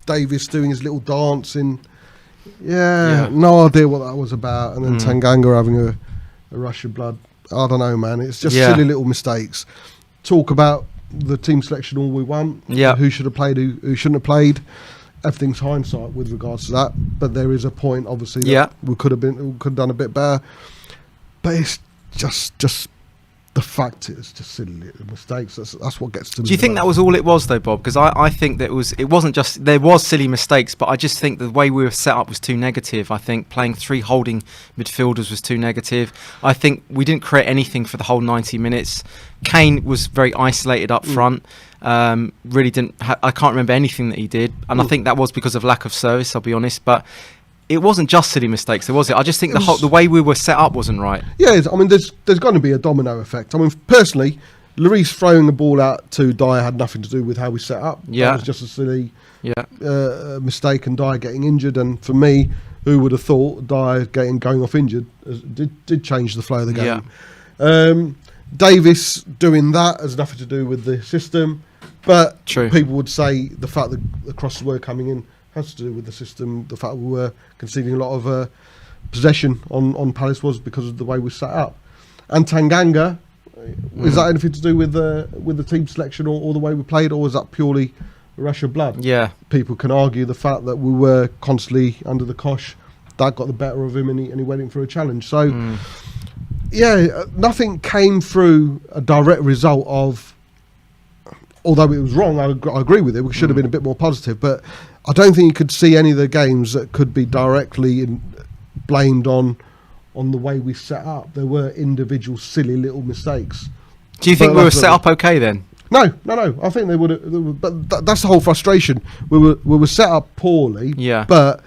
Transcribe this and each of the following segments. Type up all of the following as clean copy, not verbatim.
Davis doing his little dance in. Yeah, no idea what that was about. And then Tanganga having a rush of blood. I don't know, man. It's just silly little mistakes. Talk about the team selection all we want. Yeah. Who should have played, who shouldn't have played. Everything's hindsight with regards to that. But there is a point, obviously, that we could have done a bit better. But it's just the fact it's just silly little mistakes. That's what gets to me. Do you think that was all it was, though, Bob? Because I think that it wasn't just, there was silly mistakes, but I just think the way we were set up was too negative. I think playing 3 holding midfielders was too negative. I think we didn't create anything for the whole 90 minutes. Kane was very isolated up front. Really didn't. I can't remember anything that he did, and I think that was because of lack of service. I'll be honest, but it wasn't just silly mistakes, was it? I just think the way we were set up wasn't right. Yeah, I mean, there's going to be a domino effect. I mean, personally, Lloris throwing the ball out to Dyer had nothing to do with how we set up. Yeah, that was just a silly mistake, and Dyer getting injured. And for me, who would have thought Dyer going off injured did change the flow of the game. Yeah. Davis doing that has nothing to do with the system, but True. People would say the fact that the crosses were coming in has to do with the system. The fact we were conceding a lot of possession on Palace was because of the way we set up. And Tanganga, is that anything to do with the team selection or the way we played, or is that purely a rush of blood? Yeah. People can argue the fact that we were constantly under the cosh, that got the better of him, and he went in for a challenge. So, nothing came through a direct result of. Although it was wrong, I agree with it. We should have been a bit more positive, but I don't think you could see any of the games that could be directly blamed on the way we set up. There were individual silly little mistakes. Do you think we were set up okay then? No. I think they would have. But that's the whole frustration. We were set up poorly. Yeah. But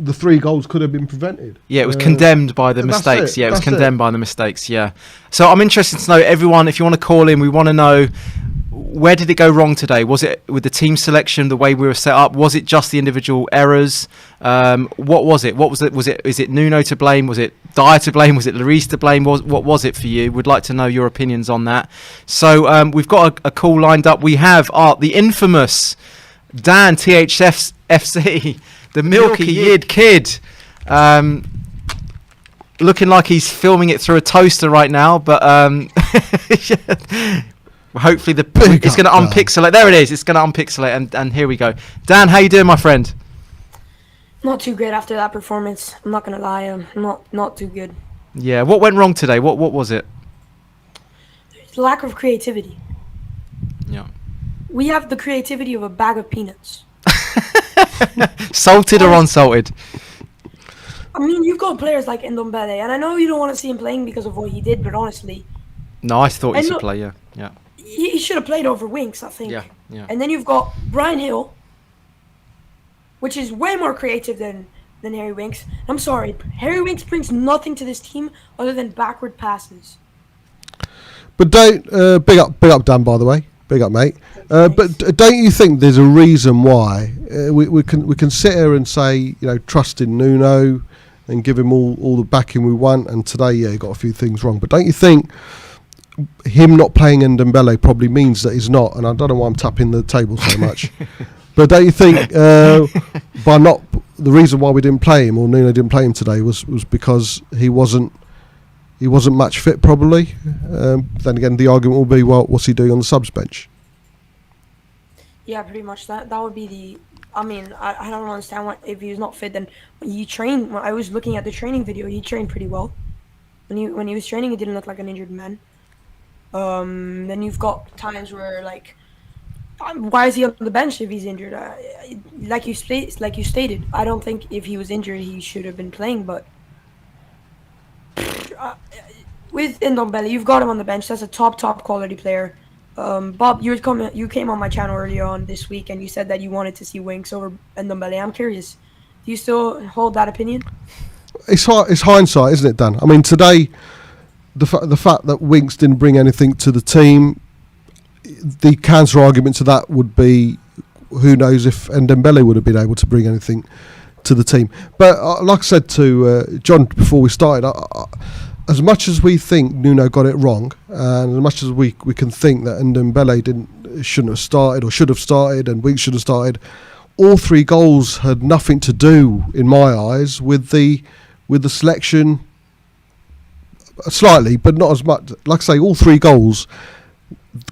the 3 goals could have been prevented. Yeah, it was condemned by the mistakes. Yeah, it was condemned by the mistakes. Yeah. So I'm interested to know, everyone, if you want to call in, we want to know, where did it go wrong today? Was it with the team selection, the way we were set up? Was it just the individual errors? What was it? Is it Nuno to blame? Was it Dyer to blame? Was it Lloris to blame? What was it for you? We'd like to know your opinions on that. So we've got a call lined up. We have the infamous Dan THFC, the Milky Yid Kid. Looking like he's filming it through a toaster right now, but hopefully it's going to unpixelate. There it is. It's going to unpixelate, and here we go. Dan, how you doing, my friend? Not too great after that performance. I'm not going to lie. I'm not too good. Yeah. What went wrong today? What was it? There's lack of creativity. Yeah. We have the creativity of a bag of peanuts. Salted or unsalted? I mean, you've got players like Ndombele, and I know you don't want to see him playing because of what he did, but honestly... No, I thought he should play, yeah. He should have played over Winks, I think. Yeah. And then you've got Brian Hill, which is way more creative than Harry Winks. I'm sorry, Harry Winks brings nothing to this team other than backward passes. But don't big up Dan, by the way. Big up, mate. But don't you think there's a reason why we can sit here and say, trust in Nuno and give him all the backing we want, and today he got a few things wrong. But don't you think him not playing Ndombele probably means that he's not, and I don't know why I'm tapping the table so much, but don't you think the reason why we didn't play him, or Nuno didn't play him today, was because he wasn't match fit probably? Then again, the argument will be, well, what's he doing on the subs bench? Yeah, pretty much that would be the... I mean, I don't understand if he's not fit. Then when I was looking at the training video, he trained pretty well. When he was training, he didn't look like an injured man. Then you've got times where, like, why is he on the bench if he's injured? Like you stated, I don't think if he was injured he should have been playing. But with Ndombele, you've got him on the bench. That's a top quality player. Bob, you came on my channel earlier on this week, and you said that you wanted to see Winks over Ndombele. I'm curious, do you still hold that opinion? It's hindsight, isn't it, Dan? I mean, today, the fact that Winks didn't bring anything to the team, the counter argument to that would be, who knows if Ndombele would have been able to bring anything to the team. But like I said to John before we started, as much as we think Nuno got it wrong, and as much as we can think that Ndombele shouldn't have started or should have started, and Winks should have started, all 3 goals had nothing to do, in my eyes, with the selection. Slightly, but not as much. Like I say, all 3 goals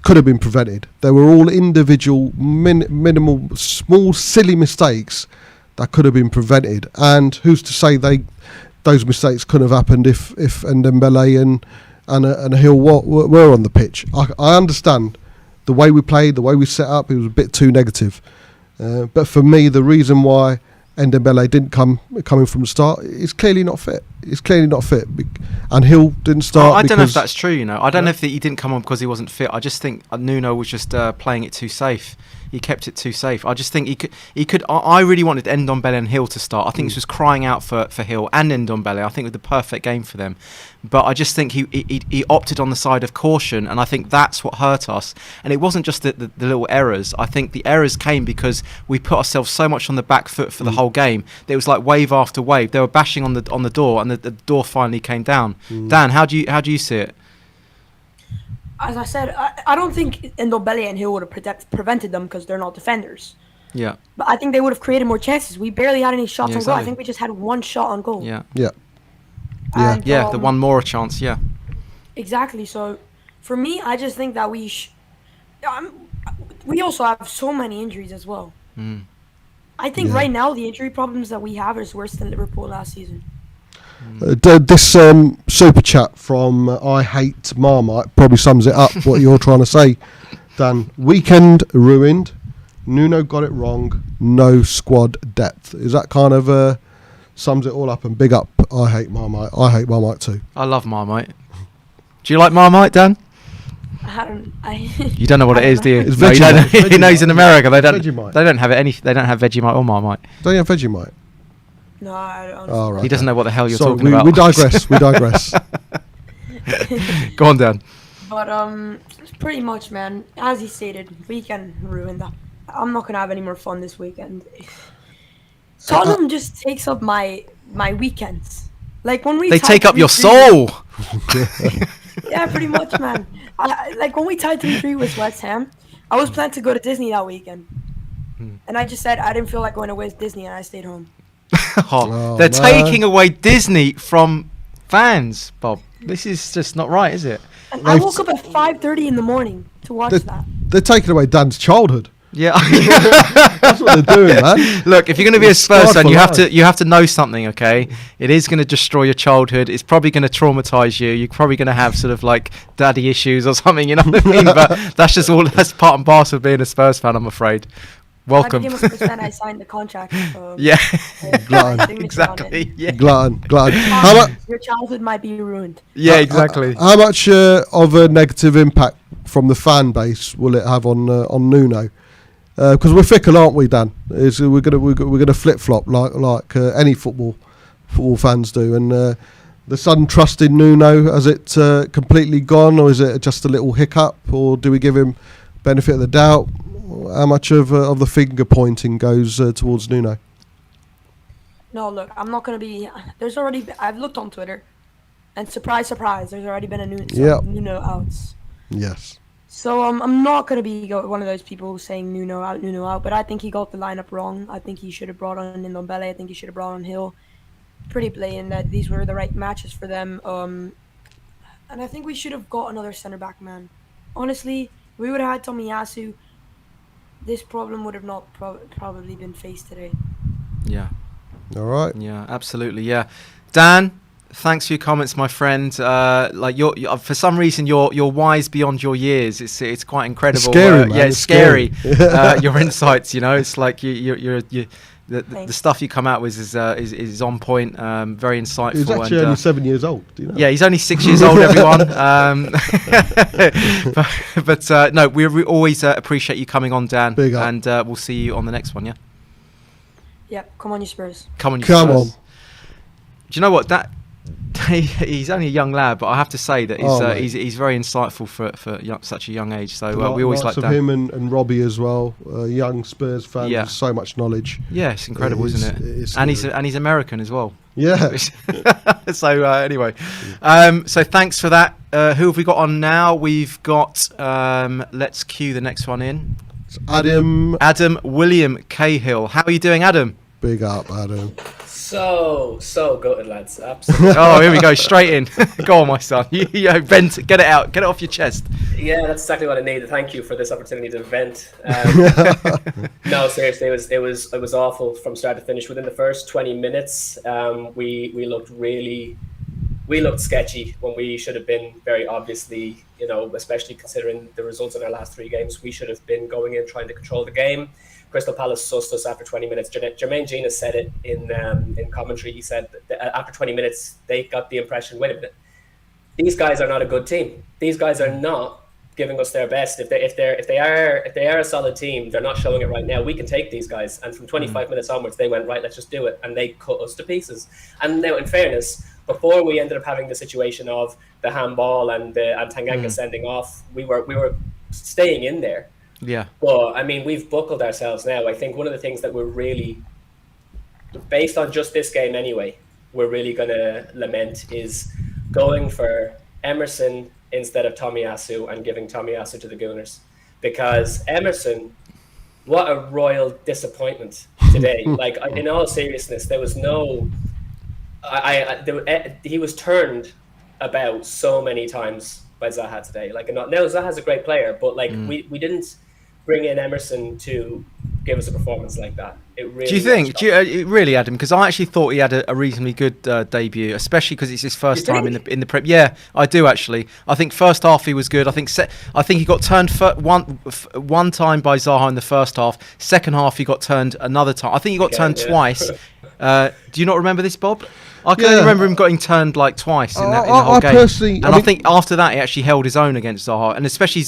could have been prevented. They were all individual, minimal, small, silly mistakes that could have been prevented. And who's to say those mistakes couldn't have happened if Ndombele and Hill were on the pitch? I understand the way we played, the way we set up. It was a bit too negative. But for me, the reason why Ndombele didn't come in from the start is clearly not fit. It's clearly not fit, and Hill didn't start. I don't know if that's true. I don't know if he didn't come on because he wasn't fit. I just think Nuno was just playing it too safe. He kept it too safe. I just think he could. I really wanted Ndombele and Hill to start. I think this was crying out for Hill and Ndombele. I think it was the perfect game for them. But I just think he opted on the side of caution, and I think that's what hurt us. And it wasn't just the little errors. I think the errors came because we put ourselves so much on the back foot for the whole game. It was like wave after wave. They were bashing on the door, and the door finally came down. Dan, how do you see it? As I said, I don't think Ndombele and Hill would have prevented them because they're not defenders. Yeah. But I think they would have created more chances. We barely had any shots on goal. Exactly. I think we just had 1 shot on goal. Yeah. Yeah. And, The one more chance. Yeah. Exactly. So, for me, I just think that we also have so many injuries as well. I think right now the injury problems that we have is worse than Liverpool last season. This super chat from I Hate Marmite probably sums it up what you're trying to say, Dan. Weekend ruined. Nuno got it wrong. No squad depth. Is that kind of sums it all up? And big up I Hate Marmite. I hate Marmite too. I love Marmite. Do you like Marmite, Dan? You don't know what it is, do you? It's no, Vegemite. He knows in America they don't. Vegemite. They don't have any. They don't have Vegemite or Marmite. Don't you have Vegemite? No, I don't. Oh, right. He doesn't know what the hell you're Sorry, talking about. We digress. We digress. Go on, Dan. But pretty much, man. As he stated, weekend ruined. I'm not gonna have any more fun this weekend. Tottenham just takes up my weekends. Like when we they take up your soul. Yeah, pretty much, man. Like when we tied 3-3 with West Ham, I was planning to go to Disney that weekend, and I just said I didn't feel like going to Disney, and I stayed home. They're taking away Disney from fans, Bob. This is just not right, is it? And I woke up at 5:30 in the morning to watch that. They're taking away Dan's childhood. Yeah, that's what they're doing, man. Look, if you're going to be a Spurs fan, you have to know something, okay? It is going to destroy your childhood. It's probably going to traumatise you. You're probably going to have sort of like daddy issues or something. You know what I mean? But that's just all. That's part and parcel of being a Spurs fan, I'm afraid. Welcome. I signed the contract. Yeah. Glutton. Exactly. Yeah. Glutton. Your childhood might be ruined. Yeah, exactly. How much of a negative impact from the fan base will it have on Nuno? Because we're fickle, aren't we, Dan? We're gonna flip flop like any football fans do. And the sudden trust in Nuno, has it completely gone, or is it just a little hiccup, or do we give him benefit of the doubt? How much of the finger pointing goes towards Nuno? No, look, I'm not gonna be. I've looked on Twitter, and surprise, surprise, there's already been a Nuno outs. Yes. So I'm not gonna be one of those people saying Nuno out. But I think he got the lineup wrong. I think he should have brought on Ndombele. I think he should have brought on Hill. Pretty blatant that these were the right matches for them. And I think we should have got another center back, man. Honestly, we would have had Tomiyasu. This problem would have not probably been faced today. Yeah. All right. Yeah, absolutely. Yeah, Dan. Thanks for your comments, my friend. Like you're for some reason you're wise beyond your years. It's quite incredible. It's scary, man. Yeah, it's scary. Your insights, it's like the stuff you come out with is on point. Very insightful. He's actually only 7 years old. Do you know? Yeah, he's only 6 years old, everyone. But no, we always appreciate you coming on, Dan. Big up. And we'll see you on the next one. Yeah. Yep. Come on, you Spurs. Come on, you Come Spurs. on. Do you know what he's only a young lad, but I have to say that he's very insightful for such a young age. So we always like that. Him and Robbie as well, young Spurs fan. Yeah. With so much knowledge. Yeah, it's incredible, isn't it? And he's American as well. Yeah. So anyway, so thanks for that. Who have we got on now? We've got let's cue the next one in. It's Adam. Adam William Cahill. How are you doing, Adam? Big up, Adam. So good, lads. Absolutely. Oh, here we go. Straight in. Go on, my son. You vent. Get it out. Get it off your chest. Yeah, that's exactly what I needed. Thank you for this opportunity to vent. No, seriously, it was awful from start to finish. Within the first 20 minutes, we looked sketchy when we should have been very obviously, especially considering the results in our last 3 games. We should have been going in trying to control the game. Crystal Palace sussed us after 20 minutes. Jermaine Gina said it in commentary. He said that after 20 minutes, they got the impression, wait a minute, these guys are not a good team. These guys are not giving us their best. If they are a solid team, they're not showing it right now. We can take these guys. And from 25 minutes onwards, they went, right, let's just do it. And they cut us to pieces. And now, in fairness, before we ended up having the situation of the handball and Tanganga sending off, we were staying in there. Yeah. But I mean, we've buckled ourselves now. I think one of the things that we're really, based on just this game anyway, we're really going to lament is going for Emerson instead of Tomiyasu and giving Tomiyasu to the Gooners. Because Emerson, what a royal disappointment today. Like, in all seriousness, there was no... he was turned about so many times by Zaha today. Like, now Zaha's a great player, but like we didn't bring in Emerson to give us a performance like that. It really. Do you think? Really, Adam? Because I actually thought he had a reasonably good debut, especially because it's his first time in the Prem. Yeah, I do actually. I think first half he was good. I think he got turned one time by Zaha in the first half. Second half he got turned another time. I think he got turned twice. Do you not remember this, Bob? I can only remember him getting turned like twice in the whole game. I think after that he actually held his own against Zaha, and especially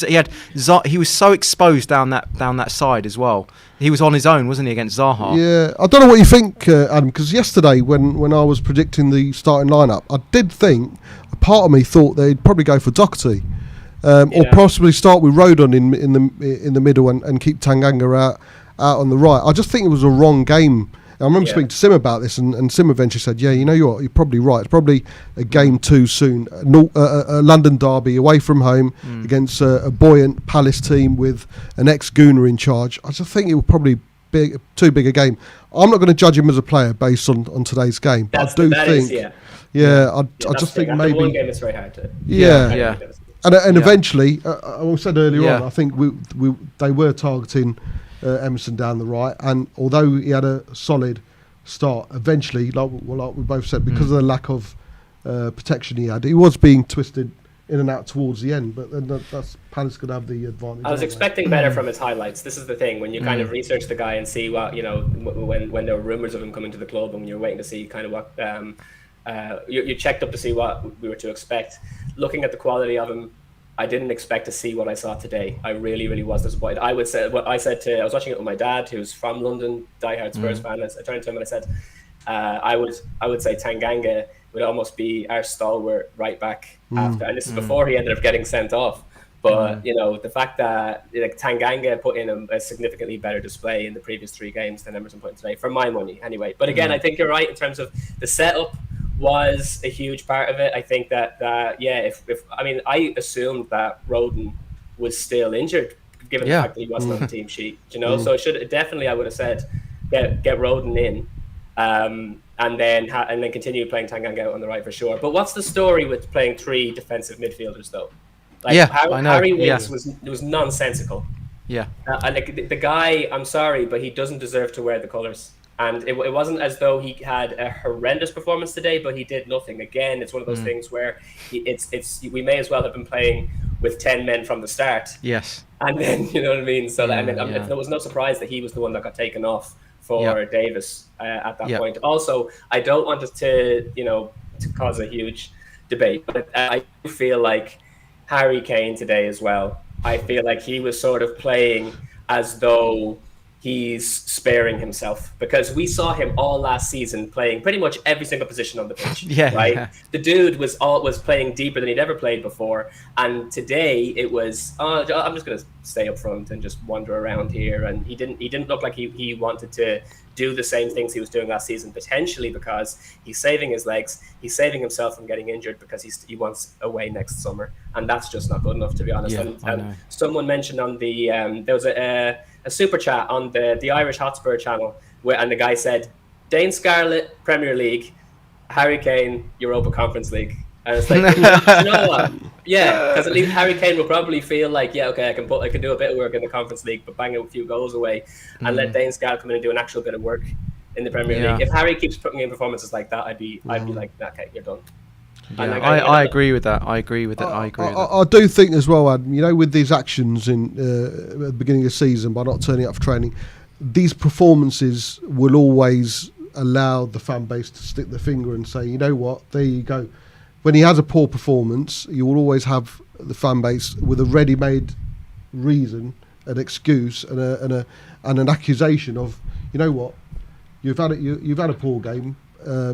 he was so exposed down that side as well. He was on his own, wasn't he, against Zaha? Yeah, I don't know what you think, Adam, because yesterday when I was predicting the starting lineup, I did think a part of me thought they'd probably go for Doherty, or possibly start with Rodon in the middle and keep Tanganga out on the right. I just think it was a wrong game. I remember speaking to Sim about this, and Sim eventually said, yeah, you know what, you're probably right. It's probably a game too soon. A London derby away from home against a buoyant Palace team with an ex-Gooner in charge. I just think it would probably be too big a game. I'm not going to judge him as a player based on today's game. But I do think... I just think maybe... One game is very hard to... Yeah. And eventually, I said earlier on, I think they were targeting... Emerson down the right, and although he had a solid start, eventually, like we both said, because of the lack of protection he had, he was being twisted in and out towards the end. But then that's Palace could have the advantage. I was expecting better from his highlights. This is the thing, when you kind of research the guy and see what, when there were rumours of him coming to the club, and when you're waiting to see kind of what you checked up to see what we were to expect. Looking at the quality of him, I didn't expect to see what I saw today. I really, really was disappointed. I was watching it with my dad, who's from London, diehard Spurs fan. I turned to him and I said, I would say Tanganga would almost be our stalwart right back after, and this is before he ended up getting sent off. But the fact that Tanganga put in a significantly better display in the previous 3 games than Emerson put in today, for my money anyway. But again, I think you're right in terms of the setup. Was a huge part of it. I think that I assumed that Rodon was still injured, given the fact that he wasn't on the team sheet. So it should definitely, I would have said, get Rodon in, and then continue playing Tanganga out on the right for sure. But what's the story with playing 3 defensive midfielders though? I know. Harry Winks was nonsensical. Yeah, the guy, I'm sorry, but he doesn't deserve to wear the colours. And it wasn't as though he had a horrendous performance today, but he did nothing. Again, it's one of those things where we may as well have been playing with 10 men from the start. Yes. And then, you know what I mean? So there was no surprise that he was the one that got taken off for Davis at that point. Also, I don't want it to cause a huge debate, but I do feel like Harry Kane today as well. I feel like he was sort of playing as though he's sparing himself, because we saw him all last season playing pretty much every single position on the pitch. The dude was playing deeper than he'd ever played before, and today it was I'm just going to stay up front and just wander around here, and he didn't look like he wanted to do the same things he was doing last season, potentially because he's saving his legs, he's saving himself from getting injured because he wants away next summer, and that's just not good enough, to be honest. And someone mentioned on the there was a super chat on the Irish Hotspur channel, and the guy said, Dane Scarlett, Premier League, Harry Kane, Europa Conference League. And it's like, you know what? Yeah, because at least Harry Kane will probably feel like, yeah, okay, I can do a bit of work in the Conference League, but bang a few goals away, and let Dane Scarlett come in and do an actual bit of work in the Premier League. If Harry keeps putting in performances like that, I'd be like, okay, you're done. Yeah, I agree with that. I do think as well, Adam, with these actions at the beginning of the season by not turning up for training, these performances will always allow the fan base to stick their finger and say, you know what, there you go. When he has a poor performance, you will always have the fan base with a ready-made reason, an excuse, and an accusation of, you know what, you've had a poor game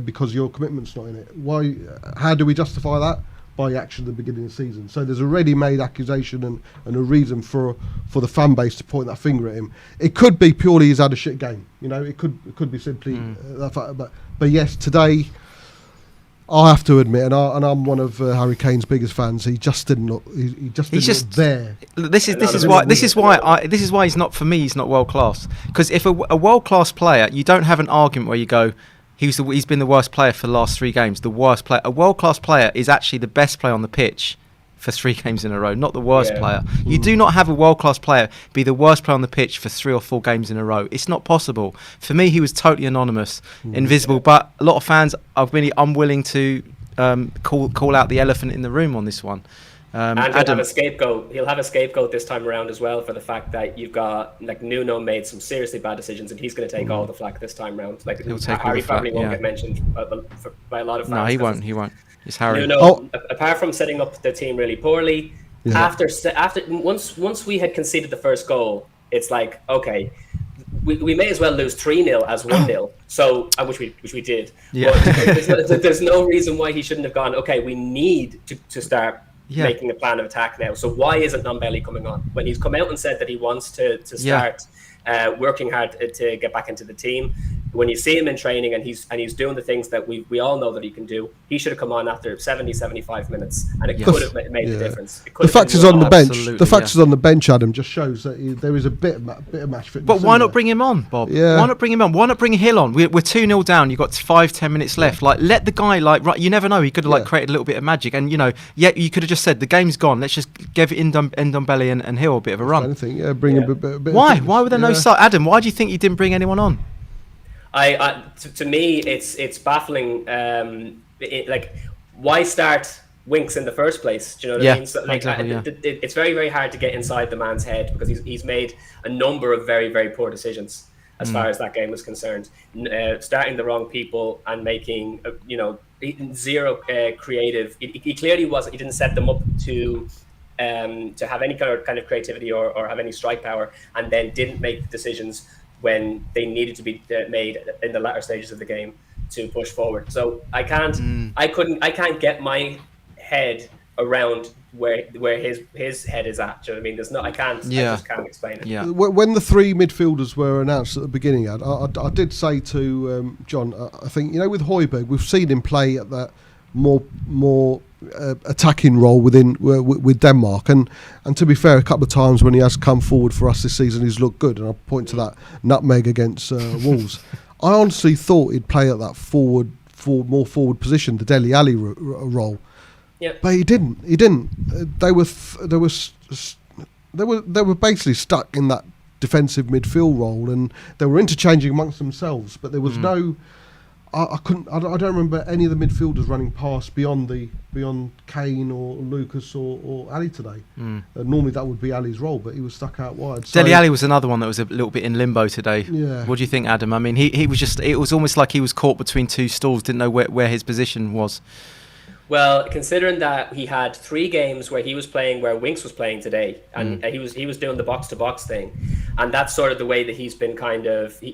because your commitment's not in it. Why? How do we justify that? By action at the beginning of the season. So there's a ready-made accusation and a reason for the fan base to point that finger at him. It could be purely he's had a shit game. It could be simply that fact. But yes, today I have to admit, and I'm one of Harry Kane's biggest fans. He just didn't look. He just didn't look there. This is why he's not, for me. He's not world class. Because if a world class player, you don't have an argument where you go, he's been the worst player for the last 3 games. The worst player. A world class player is actually the best player on the pitch for 3 games in a row, not the worst player. You do not have a world class player be the worst player on the pitch for 3 or 4 games in a row. It's not possible. For me, he was totally anonymous, invisible. But a lot of fans are really unwilling to call out the elephant in the room on this one. And he'll have a scapegoat. He'll have a scapegoat this time around as well for the fact that you've got Nuno made some seriously bad decisions, and he's going to take all the flack this time around. Harry probably won't get mentioned by a lot of fans. No, he won't. It's Harry. Nuno, apart from setting up the team really poorly, after once we had conceded the first goal, it's like, okay, we may as well lose 3-0 as 1-0. So which we did. Yeah. But there's no reason why he shouldn't have gone, okay, we need to start making a plan of attack now. So why isn't Ndombele coming on? When he's come out and said that he wants to start working hard to get back into the team, when you see him in training and he's doing the things that we all know that he can do, he should have come on after 70-75 minutes, and it could have made the difference. The fact is on the bench. The fact is on the bench, Adam, just shows that there is a bit of match fitness. But why not bring him on, Bob? Why not bring him on? Why not bring Hill on? We're 2-0 down. You've got 5-10 minutes left. Let the guy you never know. He could have created a little bit of magic, and you could have just said the game's gone. Let's just give Ndombele and Hill a bit of a run. Anything, bring a bit. Why? Why were there no start? Adam, why do you think you didn't bring anyone on? To me, it's baffling. Why start Winks in the first place? Do you know what I mean? So, it's very, very hard to get inside the man's head because he's made a number of very, very poor decisions as far as that game was concerned. Starting the wrong people and making zero creative. He clearly wasn't. He didn't set them up to have any kind of creativity or have any strike power, and then didn't make decisions when they needed to be made in the latter stages of the game to push forward. So I can't get my head around where his head is at. Do you know what I mean? There's no, I just can't explain it. Yeah. When the 3 midfielders were announced at the beginning, I did say to John, I think with Højbjerg, we've seen him play at that more attacking role with Denmark, and to be fair, a couple of times when he has come forward for us this season, he's looked good, and I'll point to that nutmeg against Wolves. I honestly thought he'd play at that more forward position, the Dele Alli role. Yep. But he didn't. They were basically stuck in that defensive midfield role, and they were interchanging amongst themselves, but there was no. I don't remember any of the midfielders running past beyond Kane or Lucas or Ali today. Normally that would be Ali's role, but he was stuck out wide. Dele Alli was another one that was a little bit in limbo today. Yeah. What do you think, Adam? I mean, he was just. It was almost like he was caught between 2 stools, didn't know where his position was. Well, considering that he had 3 games where he was playing where Winks was playing today, and he was doing the box-to-box thing, and that's sort of the way that he's been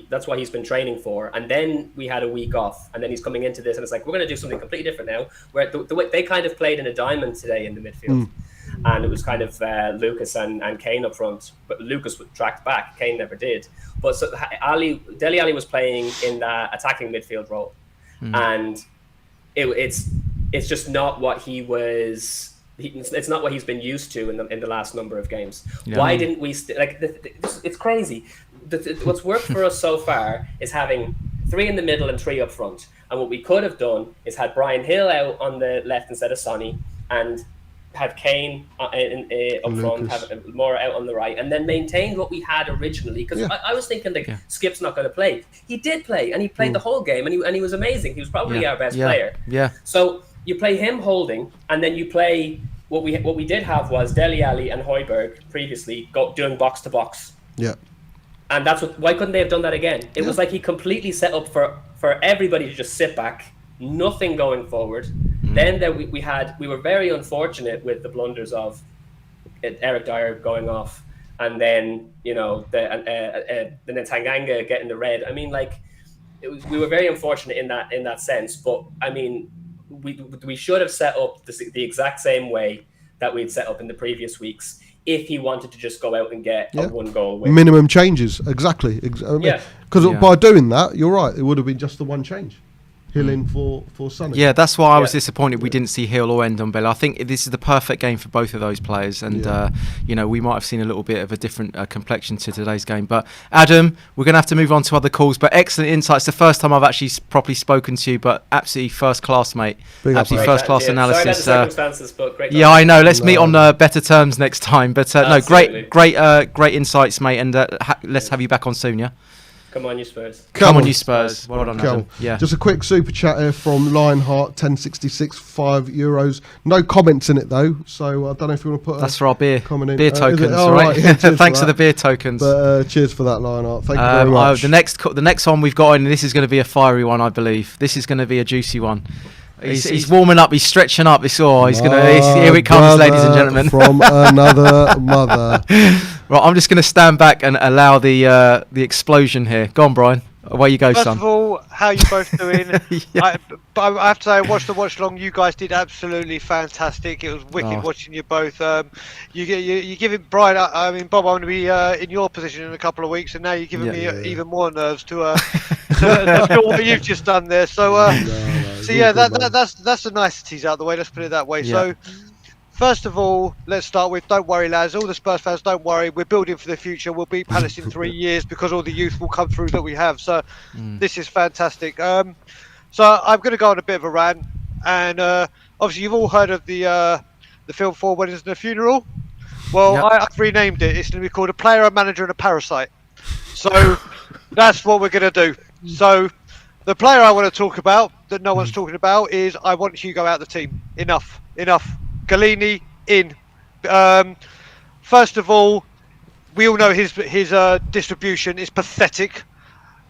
that's what he's been training for. And then we had a week off, and then he's coming into this, and it's like, we're going to do something completely different now, where the way they kind of played in a diamond today in the midfield. And it was kind of Lucas and Kane up front, but Lucas tracked back, Kane never did. But so Dele Alli was playing in that attacking midfield role, and it's just not what he was It's not what he's been used to in the last number of games. Yeah. Why didn't we it's crazy. What's worked for us so far is having 3 in the middle and 3 up front. And what we could have done is had Brian Hill out on the left instead of Sonny, and have Kane up front, have Moura out on the right, and then maintained what we had originally. Because I was thinking Skip's not going to play. He did play, and he played the whole game, and he was amazing. He was probably our best player. Yeah. So you play him holding, and then you play what we did have was Dele Alli and Højbjerg previously doing box to box. Yeah. And why couldn't they have done that again? It was like he completely set up for everybody to just sit back, nothing going forward. Then we were very unfortunate with the blunders of Eric Dyer going off, and then the Tanganga getting the red. I mean, like, we were very unfortunate in that sense. But I mean, we should have set up the exact same way that we'd set up in the previous weeks, if he wanted to just go out and get a 1-goal win. Minimum changes, exactly. Because by doing that, you're right, it would have been just the one change. Hill in for Sonny. Yeah, that's why I was disappointed we didn't see Hill or Ndombele. I think this is the perfect game for both of those players, and we might have seen a little bit of a different complexion to today's game. But Adam, we're going to have to move on to other calls. But excellent insights. The first time I've actually properly spoken to you, but absolutely first class, mate. Absolutely first class analysis. Sorry about the circumstances, but great. Yeah, I know. Let's meet on better terms next time. But great insights, mate. And let's have you back on soon. Yeah. Come on, you Spurs. Come on, you Spurs. Well done, Adam. Yeah. Just a quick super chat here from Lionheart, 1066, €5. No comments in it though, so I don't know if you want to put. That's for our beer comment in. tokens, right? Yeah, thanks for the beer tokens. But cheers for that, Lionheart. Thank you very much. The next one we've got in, this is going to be a fiery one, I believe. This is going to be a juicy one. He's warming up. He's stretching up. Here it comes, ladies and gentlemen. From another mother. Right, I'm just going to stand back and allow the explosion here. Go on, Brian. Away you go, son. First of all, how are you both doing? I have to say, I watched the watch long. You guys did absolutely fantastic. It was wicked watching you both. You giving Brian. I mean, Bob, I'm going to be in your position in a couple of weeks, and now you're giving me even more nerves to do what you've just done there. So, that's the niceties out of the way. Let's put it that way. Yeah. So. First of all, let's start with, don't worry, lads. All the Spurs fans, don't worry. We're building for the future. We'll beat Palace in 3 years because all the youth will come through that we have. So this is fantastic. So I'm going to go on a bit of a rant. And obviously, you've all heard of the film 4 Weddings and a Funeral. Well, I've renamed it. It's going to be called A Player, a Manager and a Parasite. So that's what we're going to do. So the player I want to talk about that no one's talking about is I want Hugo out of the team. Enough. Galini in. First of all, we all know his distribution is pathetic.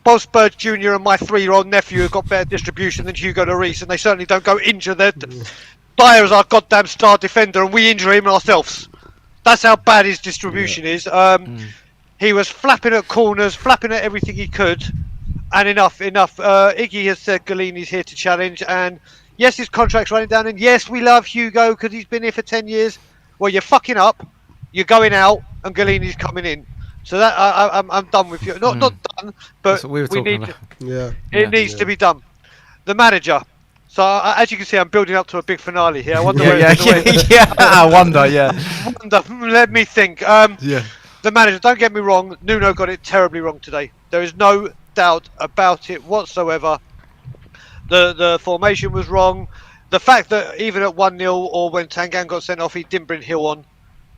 Bob Spurs Jr. and my 3-year-old nephew have got better distribution than Hugo Lloris, and they certainly don't go injure their Dyer is our goddamn star defender, and we injure him ourselves. That's how bad his distribution is. He was flapping at corners, flapping at everything he could, and enough. Iggy has said Galini's here to challenge, and yes, his contract's running down, and yes, we love Hugo because he's been here for 10 years. Well, you're fucking up, you're going out, and Galini's coming in. So that I'm done with you. Not done, but it needs to be done. The manager. So as you can see, I'm building up to a big finale here. I wonder I wonder. Let me think. The manager. Don't get me wrong. Nuno got it terribly wrong today. There is no doubt about it whatsoever. The formation was wrong. The fact that even at 1-0 or when Tangan got sent off, he didn't bring Hill on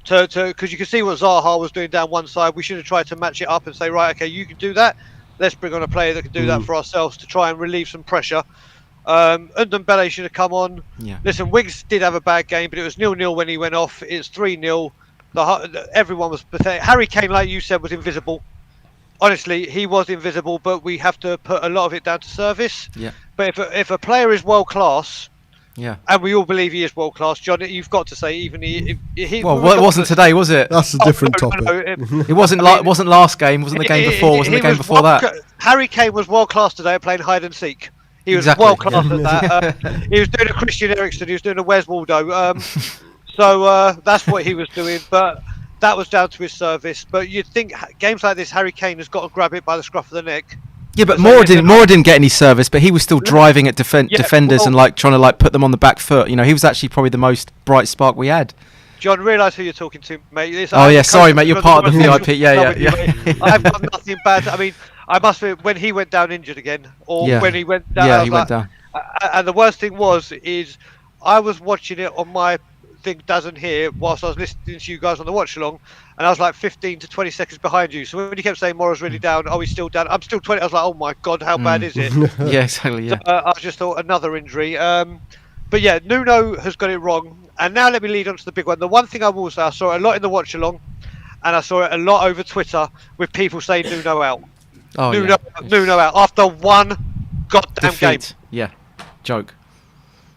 because you can see what Zaha was doing down one side. We should have tried to match it up and say, right, okay, you can do that. Let's bring on a player that can do that for ourselves to try and relieve some pressure. Ndombele should have come on. Listen, Wiggs did have a bad game, but it was 0-0 when he went off. It's 3-0. Everyone was pathetic. Harry Kane, like you said, was invisible. Honestly, he was invisible, but we have to put a lot of it down to service. But if a player is world class, and we all believe he is world class, John, you've got to say even he well, it wasn't today, was it? That's a different topic. It wasn't wasn't last game, wasn't the game before, wasn't the game before that. Harry Kane was world class today at playing hide and seek. He was world class at that. He was doing a Christian Eriksen, he was doing a Wes Waldo. So that's what he was doing, but that was down to his service. But you'd think games like this, Harry Kane has got to grab it by the scruff of the neck Yeah, but Mora didn't get any service, but he was still driving at defenders and like trying to like put them on the back foot. You know, he was actually probably the most bright spark we had. John, realise who you're talking to, mate. Sorry, mate. You're part of the VIP. Yeah. I've got nothing bad. I mean, I must admit, when he went down injured again, or when he went down, yeah, he went down. And the worst thing is I was watching it on my thing doesn't hear whilst I was listening to you guys on the watch along, and I was like 15 to 20 seconds behind you. So when you kept saying Mora's really down, oh, he's still down, I'm still 20, I was like, oh my god, how bad is it? Yeah, exactly. Yeah. So, I just thought another injury. But yeah, Nuno has got it wrong. And now let me lead on to the big one. The one thing I will say, I saw it a lot in the watch along, and I saw it a lot over Twitter with people saying Nuno out. Nuno out after one goddamn game. Yeah, joke.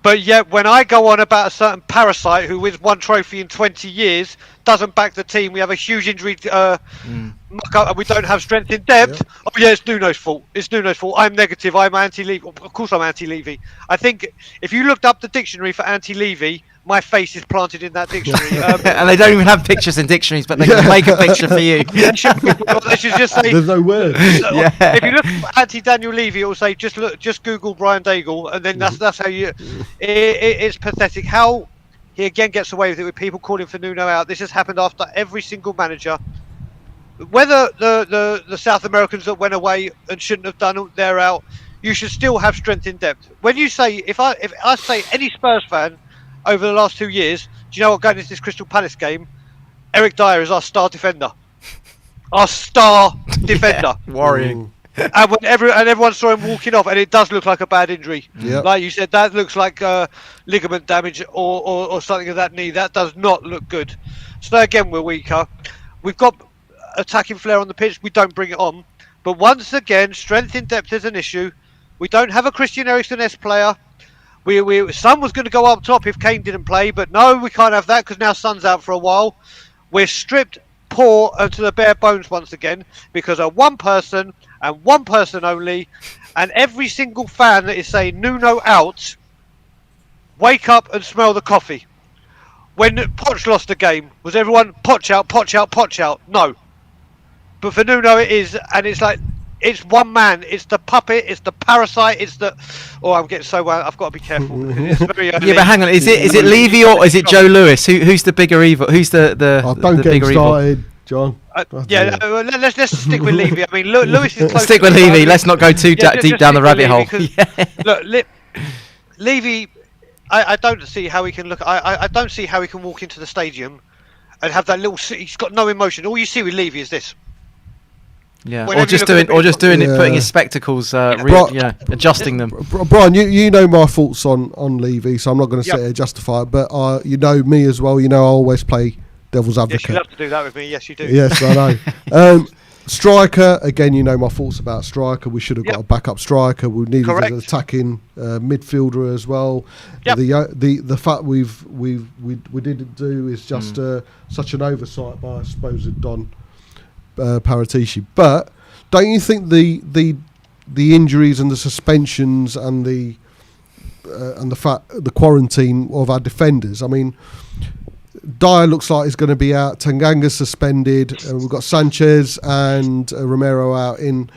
But yet, when I go on about a certain parasite who wins one trophy in 20 years, doesn't back the team, we have a huge injury muck up, and we don't have strength in depth. Yeah. Oh yeah, it's Nuno's fault. It's Nuno's fault. I'm negative. I'm anti-Levy. Of course, I'm anti-Levy. I think if you looked up the dictionary for anti-Levy, my face is planted in that dictionary. And they don't even have pictures in dictionaries, but they can make a picture for you. They should just say. There's no words. If you look at anti-Daniel Levy, it will say just Google Brian Daigle, and then that's how you. It's pathetic how he again gets away with it with people calling for Nuno out. This has happened after every single manager. Whether the South Americans that went away and shouldn't have done, they're out. You should still have strength in depth. When you say, if I say any Spurs fan over the last 2 years, do you know what, going into this Crystal Palace game, Eric Dyer is our star defender. Our star defender. Worrying. And when everyone saw him walking off, and it does look like a bad injury. Yep. Like you said, that looks like ligament damage or something of that knee. That does not look good. So again, we're weaker. We've got attacking flair on the pitch. We don't bring it on. But once again, strength in depth is an issue. We don't have a Christian Eriksen-esque player. Son was going to go up top if Kane didn't play, but no, we can't have that because now Son's out for a while. We're stripped poor to the bare bones once again because of one person and one person only, and every single fan that is saying Nuno out, wake up and smell the coffee. When Poch lost the game, was everyone Poch out, Poch out, Poch out? No. But for Nuno it is, and it's like, it's one man. It's the puppet. It's the parasite. It's the. Oh, I'm getting so well. I've got to be careful. It's very yeah, but hang on. Is it Levy or is it Joe Lewis? Who's the bigger evil? Who's the don't the get bigger started, evil? John. Let's stick with Levy. I mean, Lewis is close. Stick with Levy. Let's not go too deep down the rabbit hole. Look, Levy. I don't see how he can look. I don't see how he can walk into the stadium and have that little. He's got no emotion. All you see with Levy is this. Yeah, or just doing it, putting his spectacles, adjusting them. Brian, you know my thoughts on Levy, so I'm not going to sit here justify it. But you know me as well. You know I always play devil's advocate. Yes, you love to do that with me. Yes, you do. Yes, I know. Striker, again, you know my thoughts about striker. We should have got a backup striker. We needed an attacking midfielder as well. Yep. The fact we didn't do is just such an oversight by, I suppose, Don Paratici. But don't you think the injuries and the suspensions and the quarantine of our defenders? I mean, Dyer looks like he's going to be out. Tanganga's suspended. We've got Sanchez and Romero out in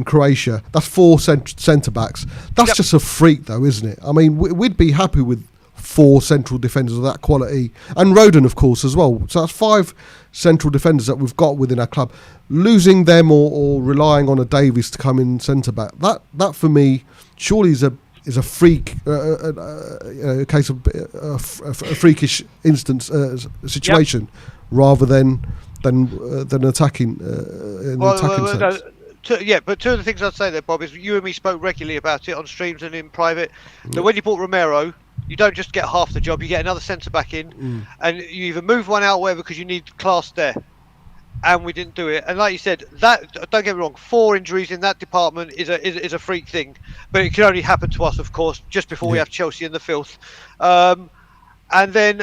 Croatia. That's 4 centre backs. That's just a freak, though, isn't it? I mean, we'd be happy with 4 central defenders of that quality, and Rodon, of course, as well. So that's 5 central defenders that we've got within our club. Losing them or relying on a Davies to come in centre back, that for me surely is a freak, a case of a freakish instance situation, rather than attacking sense. But two of the things I'd say there, Bob, is you and me spoke regularly about it on streams and in private. That when you bought Romero, you don't just get half the job; you get another centre back in, and you either move one out or whatever because you need class there. And we didn't do it. And like you said, that, don't get me wrong, 4 injuries in that department is a freak thing, but it can only happen to us, of course, just before we have Chelsea in the filth. And then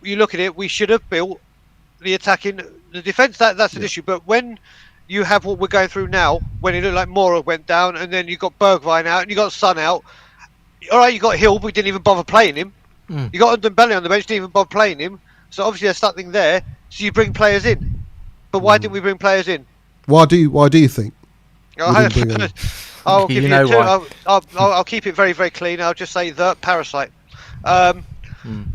you look at it, we should have built the defence. That's an issue. But when you have what we're going through now, when it looked like Mora went down, and then you got Bergwijn out, and you got Son out. All right, you got Hill, but we didn't even bother playing him. You got Ndombele on the bench, didn't even bother playing him. So obviously there's something there. So you bring players in. But why didn't we bring players in? Why do you think? I'll give you two. I'll keep it very, very clean. I'll just say the Parasite.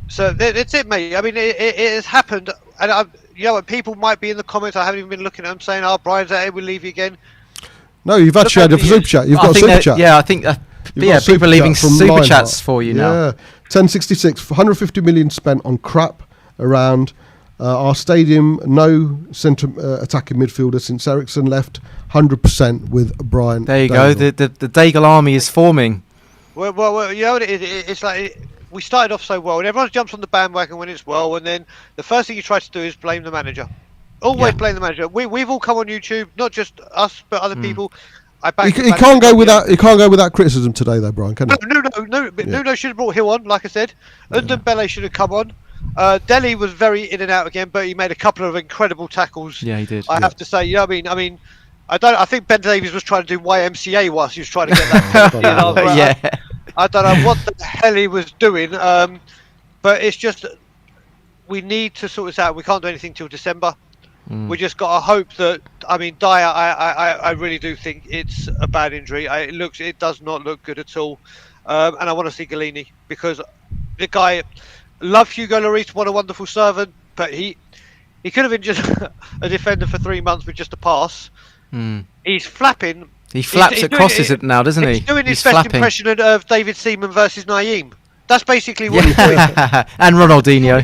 So that's it, mate. I mean, it has happened, and you know, people might be in the comments. I haven't even been looking at them saying, "Oh, Brian's out here, we'll leave you again." No, you've actually had a super chat. You've got a super chat. Yeah, I think. People are leaving super chats for you now. Yeah, 1066, 150 million spent on crap around our stadium. No centre attacking midfielder since Ericsson left. 100% with Brian. There you go. The Daigle army is forming. Well, you know what it is? It's like we started off so well, and everyone jumps on the bandwagon when it's well, and then the first thing you try to do is blame the manager. Always blame the manager. We've all come on YouTube, not just us, but other people. You can't go without criticism today, though, Brian. Can you? No. Nuno should have brought Hill on, like I said. Ndombele should have come on. Dele was very in and out again, but he made a couple of incredible tackles. Yeah, he did. I have to say, you know what I mean, I think Ben Davies was trying to do YMCA whilst he was trying to get that. I don't know what the hell he was doing, but it's just we need to sort this out. We can't do anything till December. We just got to hope that. I mean, Dyer, I really do think it's a bad injury. It does not look good at all, and I want to see Galini because the guy. Love Hugo Lloris, what a wonderful servant, but he could have been just a defender for 3 months with just a pass. He's flapping. He flaps at crosses now, doesn't he? He's doing his best impression of David Seaman versus Naeem. That's basically what he's doing. And Ronaldinho,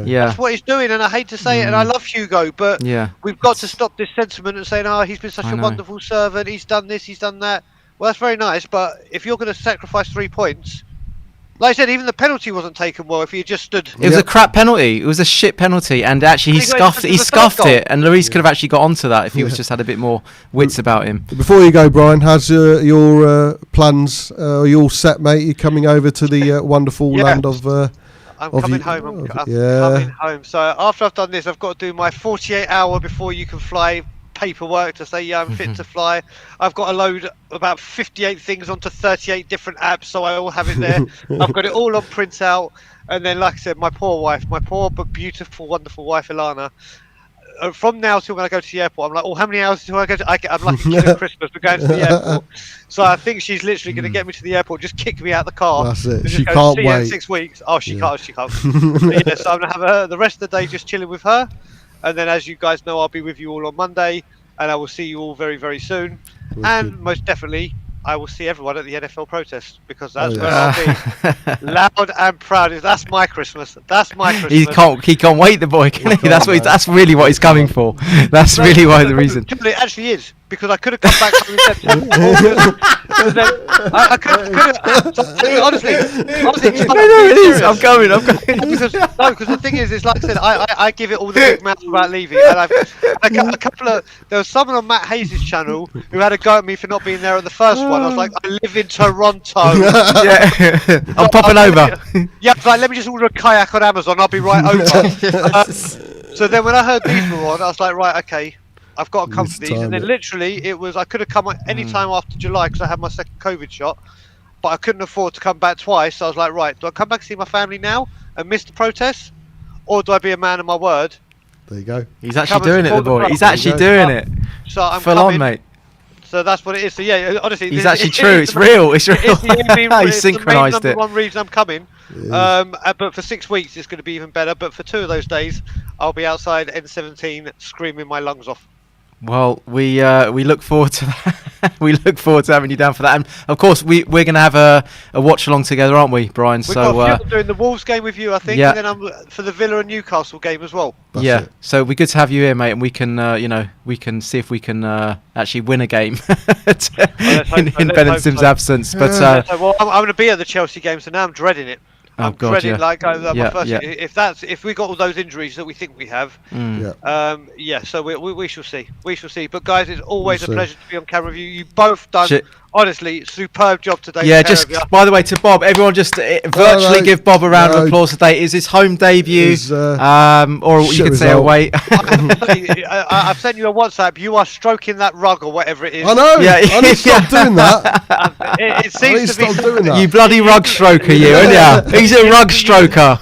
That's what he's doing, and I hate to say it, and I love Hugo, but we've got to stop this sentiment and saying, oh, he's been such a wonderful servant, he's done this, he's done that. Well, that's very nice, but if you're going to sacrifice 3 points... Like I said, even the penalty wasn't taken well. If he had just stood, it was a crap penalty. It was a shit penalty, and actually he scuffed it. And Lloris could have actually got onto that if he was just had a bit more wits about him. Before you go, Brian, how's your plans? Are you all set, mate? You coming over to the wonderful land of? I'm coming home. I'm coming home. So after I've done this, I've got to do my 48-hour before you can fly paperwork to say I'm fit to fly. I've got to load about 58 things onto 38 different apps, so I all have it there. I've got it all on printout, and then, like I said, my poor but beautiful, wonderful wife Ilana. From now till when I go to the airport, I'm like, oh, how many hours do I go to? I'm like a kid at Christmas, we're going to the airport. So I think she's literally going to get me to the airport, just kick me out of the car. That's it. She can't wait. In 6 weeks. Oh, she can't. So I'm going to have the rest of the day just chilling with her. And then, as you guys know, I'll be with you all on Monday, and I will see you all very, very soon. And most definitely, I will see everyone at the NFL protest, because that's where I'll be loud and proud. That's my Christmas. That's my Christmas. He can't wait, the boy, can he? That's really what he's coming for. That's really why the reason. It actually is, because I could have come back home in September. I could honestly. It is. I'm coming. Because the thing is, it's like I said, I give it all the big mouth about leaving, and there was someone on Matt Hayes' channel who had a go at me for not being there at the first one. I was like, I live in Toronto. I'm popping over. Like, let me just order a kayak on Amazon. I'll be right over. So then when I heard these were on, I was like, right, okay. I've got to come to these, and then literally it was I could have come any time after July because I had my second COVID shot, but I couldn't afford to come back twice. So I was like, right, do I come back and see my family now and miss the protests, or do I be a man of my word? There you go. He's actually doing it, the boy. He's actually doing it. So I'm full on, mate. So that's what it is. So yeah, honestly, he's actually true. It's real. It's real. He synchronised it. Number one reason I'm coming. But for 6 weeks it's going to be even better. But for 2 of those days, I'll be outside N17 screaming my lungs off. Well, we look forward to that. We look forward to having you down for that, and of course we're going to have a watch along together, aren't we, Brian? We're doing the Wolves game with you, I think, and then I'm for the Villa and Newcastle game as well. That's it. So it'd be good to have you here, mate, and we can we can see if we can actually win a game in Ben and Sim's absence. But well, I'm going to be at the Chelsea game, so now I'm dreading it. I'm dreading if we got all those injuries that we think we have. So we shall see. We shall see. But guys, it's always a pleasure to be on camera with you. You've both done honestly, superb job today. Yeah, just by the way, to Bob, everyone just virtually give Bob a round of applause today. Is his home debut, or you could say away. I've sent you a WhatsApp. You are stroking that rug or whatever it is. I know. Yeah, I need to stop doing that. It seems to be doing that. You bloody rug stroker, you, aren't you? He's a rug stroker.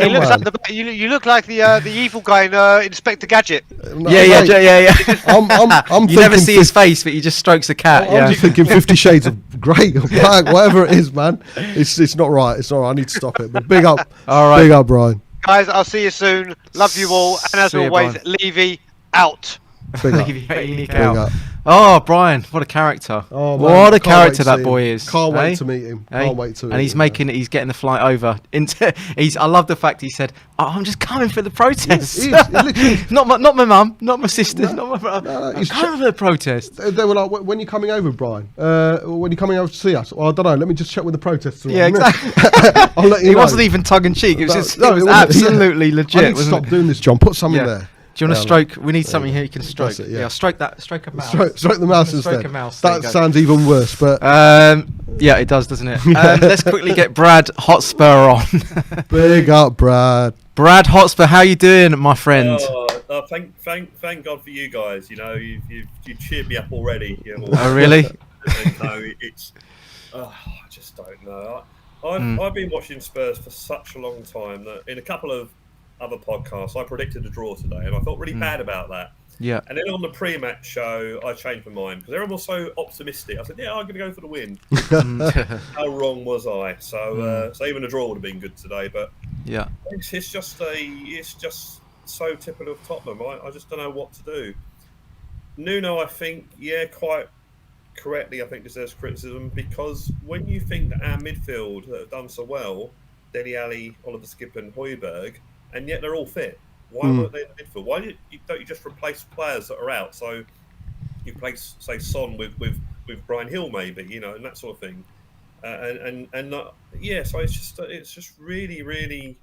He looks like you look like the evil guy in Inspector Gadget. Yeah. I'm you never see his face, but he just strokes the cat. I'm just thinking 50 Shades of Grey or black, whatever it is, man. It's not right. It's not right. I need to stop it. But big up. All right. Big up, Brian. Guys, I'll see you soon. Love you all. And as always, Levy out. Big up. Oh, Brian, what a character! Oh, man, what a character that boy is! Can't wait to meet him. Can't wait to. And he's getting the flight over. I love the fact he said, "I'm just coming for the protest." not my mum, not my sisters, not my brother. I'm coming for the protest. They were like, "When are you coming over, Brian? When are you coming over to see us?" Well, I don't know. Let me just check with the protesters. Yeah, exactly. I'll let you know. It wasn't even tongue in cheek. It was just absolutely legit. I need to stop doing this, John. Put something there. Do you want to stroke? We need something here you can stroke. Yeah, stroke a mouse. Stroke the mouse instead. Stroke a mouse. That sounds even worse, but... yeah, it does, doesn't it? Let's quickly get Brad Hotspur on. Big up, Brad. Brad Hotspur, how you doing, my friend? Thank God for you guys. You know, you cheered me up already. Oh, really? No, it's... I just don't know. I've been watching Spurs for such a long time that in a couple of other podcasts, I predicted a draw today, and I felt really bad about that. Yeah. And then on the pre-match show, I changed my mind because everyone was so optimistic. I said, "Yeah, I'm going to go for the win." How wrong was I? So, so even a draw would have been good today. But yeah, it's just so typical of Tottenham. I just don't know what to do. Nuno, I think, quite correctly, I think deserves criticism because when you think that our midfield that have done so well, Dele Alli, Oliver Skip, and Højbjerg, and yet they're all fit. Why weren't they in the midfield? Why don't you just replace players that are out? So you replace, say, Son with Brian Hill, maybe, and that sort of thing. So it's just really, really,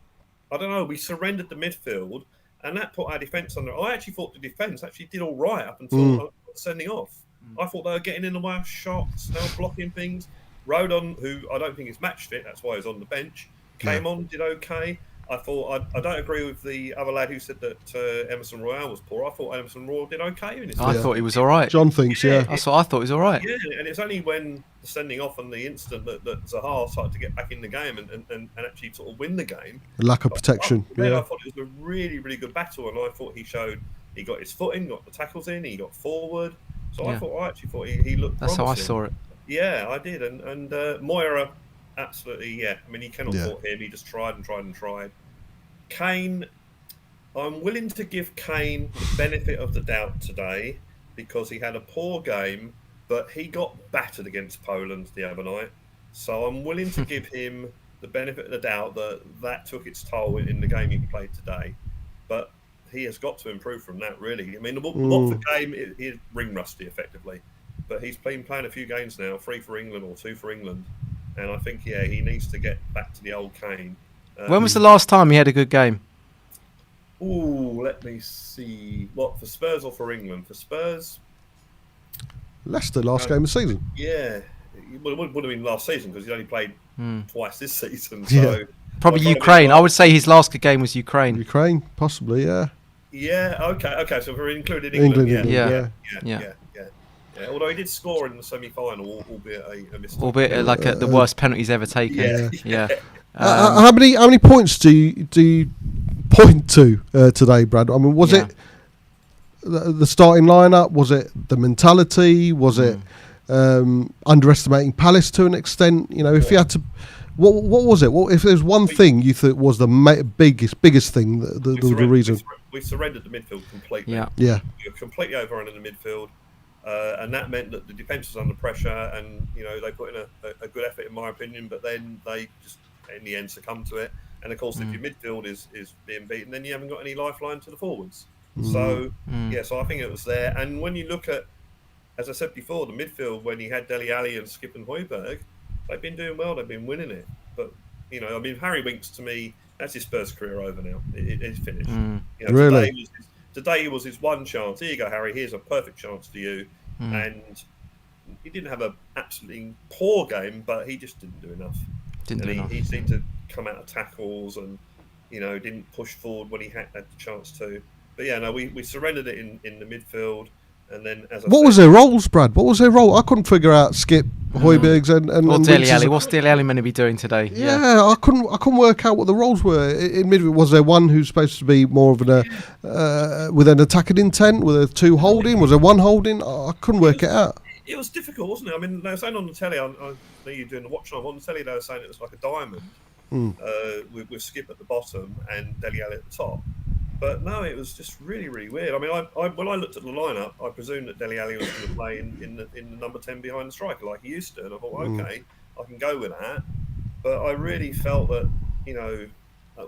I don't know. We surrendered the midfield, and that put our defence under. I actually thought the defence actually did all right up until sending off. I thought they were getting in the way of shots, they were blocking things. Rodon, who I don't think is match fit, that's why he's on the bench, came on, did okay. I thought I don't agree with the other lad who said that Emerson Royale was poor. I thought Emerson Royale did okay in his I thought he was all right. John thinks, That's what I thought he was all right. Yeah, and it's only when the sending off and the instant that Zaha started to get back in the game and actually sort of win the game. Lack of protection. I thought it was a really, really good battle, and I thought he got his foot in, got the tackles in, he got forward. So I actually thought he looked promising. That's how I saw it. Yeah, I did. And Moira, absolutely, I mean, he cannot fault him. He just tried and tried and tried. Kane, I'm willing to give Kane the benefit of the doubt today because he had a poor game, but he got battered against Poland the other night. So I'm willing to give him the benefit of the doubt that took its toll in the game he played today. But he has got to improve from that, really. I mean, the Watford game is ring rusty, effectively. But he's been playing a few games now, 3 for England or 2 for England. And I think, he needs to get back to the old Kane. When was the last time he had a good game? Let me see. What, for Spurs or for England? For Spurs? Leicester last game of the season. Yeah. Well, it would have been last season because he's only played twice this season. So probably Ukraine. I would say his last good game was Ukraine. Ukraine, possibly, yeah. Yeah, okay. So we're included England. Yeah. Although he did score in the semi-final, albeit a mistake. Albeit like the worst penalties ever taken. Yeah. How many points do you point to today, Brad? I mean, was it the starting lineup? Was it the mentality? Was it underestimating Palace to an extent? If you had to, what was it? If there's one thing you thought was the biggest thing, the reason we surrendered the midfield completely. Yeah, we were completely overrun in the midfield. And that meant that the defence was under pressure, and they put in a good effort, in my opinion. But then they just, in the end, succumbed to it. And of course, if your midfield is being beaten, then you haven't got any lifeline to the forwards. So so I think it was there. And when you look at, as I said before, the midfield when he had Dele Alli and Skip and Højbjerg, they've been doing well. They've been winning it. But Harry Winks, to me, that's his Spurs career over now. It's finished. Really. Today was his one chance. Here you go, Harry. Here's a perfect chance for you. And didn't have a absolutely poor game, but he just didn't do enough. He seemed to come out of tackles and didn't push forward when he had the chance to. But yeah, no, we surrendered it in the midfield. And then, as I what said, was their roles, Brad? What was their role? I couldn't figure out Skip, Højbjerg's and Dele Alli. What's Dele Alli meant to be doing today? Yeah, I couldn't work out what the roles were. In midfield, was there one who's supposed to be more of with an attacking intent? Were there two holding? Was there one holding? I couldn't work it out. It was difficult, wasn't it? I mean, they were saying on the telly, I know you're doing the watch on the telly, they were saying it was like a diamond with Skip at the bottom and Dele Alli at the top. But no, it was just really, really weird. I mean, when I looked at the lineup, I presumed that Dele Alli was going to play in the number 10 behind the striker like he used to, and I thought, okay, I can go with that. But I really felt that,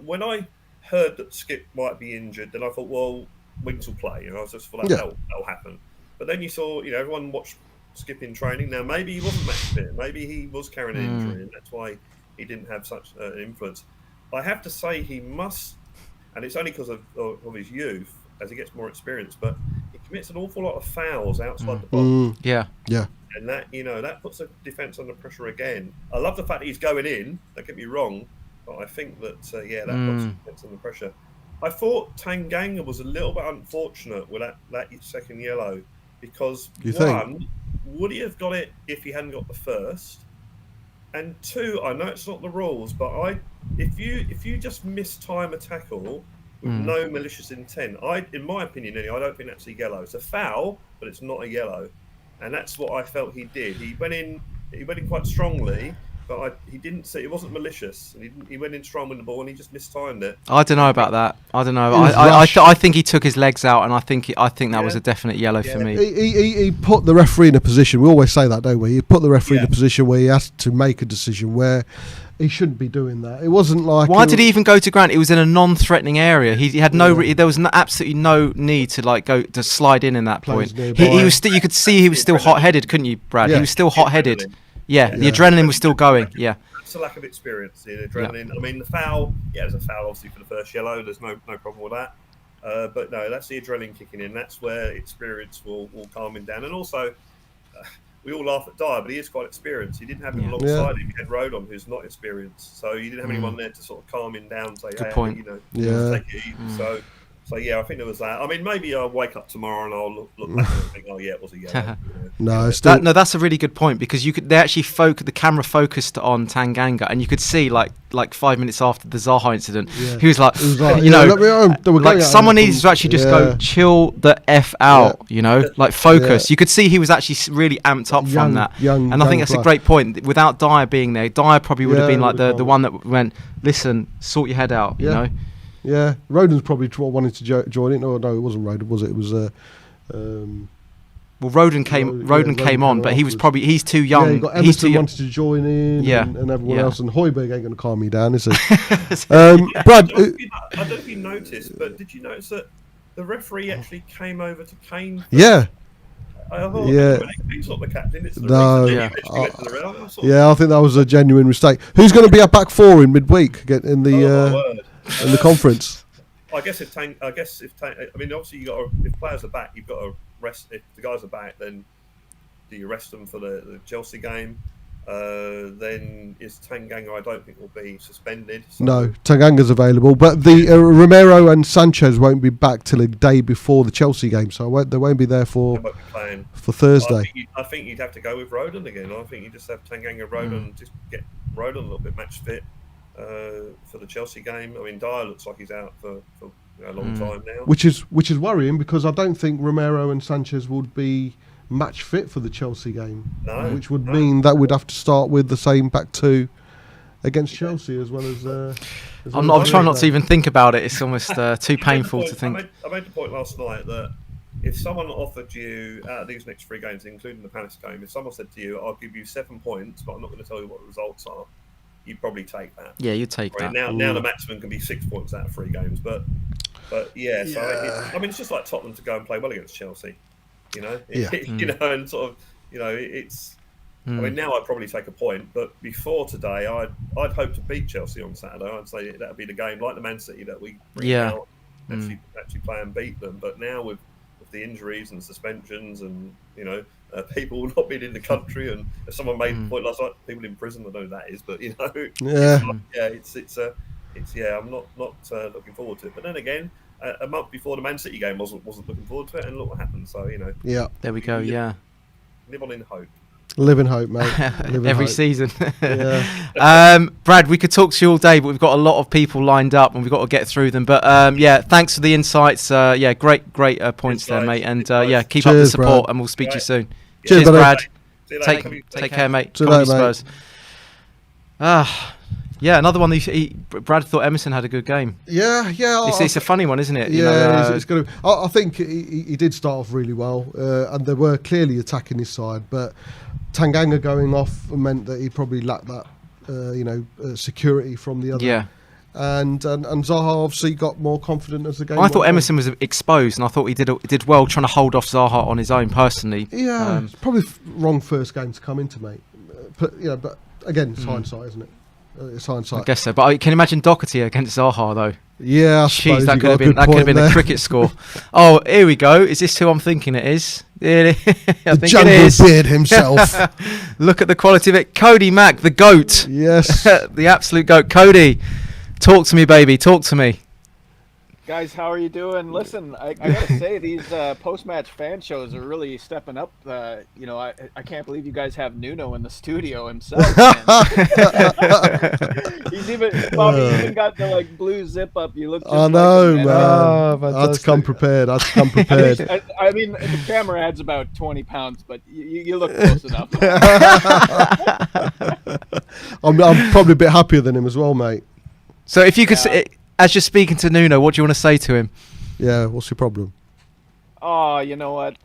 when I heard that Skip might be injured, then I thought, well, Winks will play. I was just thought that'll happen. But then you saw, everyone watched Skip in training. Now maybe he wasn't match fit. Maybe he was carrying an injury, and that's why he didn't have such an influence. I have to say he must. And it's only because of his youth, as he gets more experience, but he commits an awful lot of fouls outside the box. Yeah. And that, that puts the defence under pressure again. I love the fact that he's going in, don't get me wrong, but I think that, that puts the defence under pressure. I thought Tanganga was a little bit unfortunate with that second yellow, because would he have got it if he hadn't got the first? And two, I know it's not the rules, but if you just mistime a tackle with no malicious intent, in my opinion, anyway, I don't think that's a yellow. It's a foul, but it's not a yellow, and that's what I felt he did. He went in quite strongly, but he didn't see. It wasn't malicious, and he went in strong with the ball, and he just mistimed it. I don't know about that. I don't know. I think he took his legs out, and I think that was a definite yellow for me. He put the referee in a position. We always say that, don't we? He put the referee in a position where he has to make a decision where he shouldn't be doing that. It wasn't like. Why did he even go to ground? It was in a non-threatening area. He had there was absolutely no need to go to slide in that point. He was still. You could see he was still hot-headed, couldn't you, Brad? He was still hot-headed. Yeah, the adrenaline was still going. Yeah, it's a lack of experience. The adrenaline. I mean, the foul. Yeah, there's a foul obviously for the first yellow. There's no problem with that. But no, that's the adrenaline kicking in. That's where experience will calm him down. And also, we all laugh at Dyer, but he is quite experienced. He didn't have him alongside him. He had Rodon, who's not experienced, so you didn't have anyone there to sort of calm him down. Say, good point. Take it easy. So yeah, I think there was that. I mean, maybe I'll wake up tomorrow and I'll look back and think, oh yeah, it was a yellow. No, that's a really good point, because they actually the camera focused on Tanganga, and you could see like 5 minutes after the Zaha incident, he was like, someone needs to actually just go chill the F out, like focus. You could see he was actually really amped up from that, and I think that's a great point. Without Dyer being there, Dyer probably would have been like the one that went, listen, sort your head out, you know. Yeah, Rodon's probably wanted to join it. No, it wasn't Rodon, was it? It was. Well, Rodon came on, but he's too young. Yeah, Emerson he's too young. Wanted to join in, and everyone else, and Højbjerg ain't going to calm me down, is he? I Brad, don't know if you noticed, but did you notice that the referee actually came over to Kane? Yeah. I thought, he's not the captain. It's the I think that was a genuine mistake. Who's going to be our back four in midweek in the in the conference? I guess if obviously if players are back, you've got to rest. If the guys are back, then do you rest them for the Chelsea game? Then is Tanganga? I don't think will be suspended. So. No, Tanganga's available, but the Romero and Sanchez won't be back till a day before the Chelsea game, so they won't be there for Thursday. I think you'd have to go with Rodon again. I think you just have Tanganga, Rodon, just get Rodon a little bit match fit for the Chelsea game. I mean, Dyer looks like he's out for a long time now, which is worrying, because I don't think Romero and Sanchez would be match fit for the Chelsea game, which would mean that we'd have to start with the same back two against Chelsea as well as. I'm trying not to even think about it. It's almost too painful to think. I made the point last night that if someone offered you out of these next 3 games, including the Palace game, if someone said to you, "I'll give you 7 points, but I'm not going to tell you what the results are," you'd probably take that. Yeah, you'd take that. Now the maximum can be 6 points out of 3 games, but yeah. So I mean, it's just like Tottenham to go and play well against Chelsea. And sort of, it's. I mean, now I'd probably take a point, but before today, I'd hope to beat Chelsea on Saturday. I'd say that'd be the game, like the Man City, that we bring out, actually play and beat them. But now with with the injuries and suspensions and people not being in the country, and if someone made the point last night, people in prison, I know who that is, but I'm not looking forward to it. But then again, a month before the Man City game, wasn't looking forward to it, and look what happened. So there we go. Live on in hope. Live in hope, mate. Every season. Yeah. Brad, we could talk to you all day, but we've got a lot of people lined up and we've got to get through them. But thanks for the insights. Great points there, mate. And keep up the support, Brad. And we'll speak to you soon. Cheers, Brad. Take care, mate. See you later, mate. Another one. Brad thought Emerson had a good game. Yeah. It's a funny one, isn't it? It's going to. I think he did start off really well, and they were clearly attacking his side, but Tanganga going off meant that he probably lacked that, security from the other. Yeah. And Zaha obviously got more confident as the game. I thought Emerson was exposed, and I thought he did well trying to hold off Zaha on his own personally. Yeah, it's probably wrong first game to come into, mate. But again, it's hindsight, isn't it? It's hindsight. I guess so, but I can imagine Doherty against Zaha though. Yeah, I suppose that could have been a cricket score. Oh, here we go. Is this who I'm thinking it is? I think Jungle it is. Beard himself. Look at the quality of it. Cody Mack, the GOAT. Yes. The absolute GOAT. Cody, talk to me, baby. Talk to me. Guys, how are you doing? Listen, I gotta say, these post-match fan shows are really stepping up. I can't believe you guys have Nuno in the studio himself. Bobby even got the blue zip up. You look just I know, like man. I had to come prepared. I mean, the camera adds about 20 pounds, but you look close enough. I'm probably a bit happier than him as well, mate. So if you could say, as you're speaking to Nuno, what do you want to say to him? Yeah, what's your problem? Oh, you know what?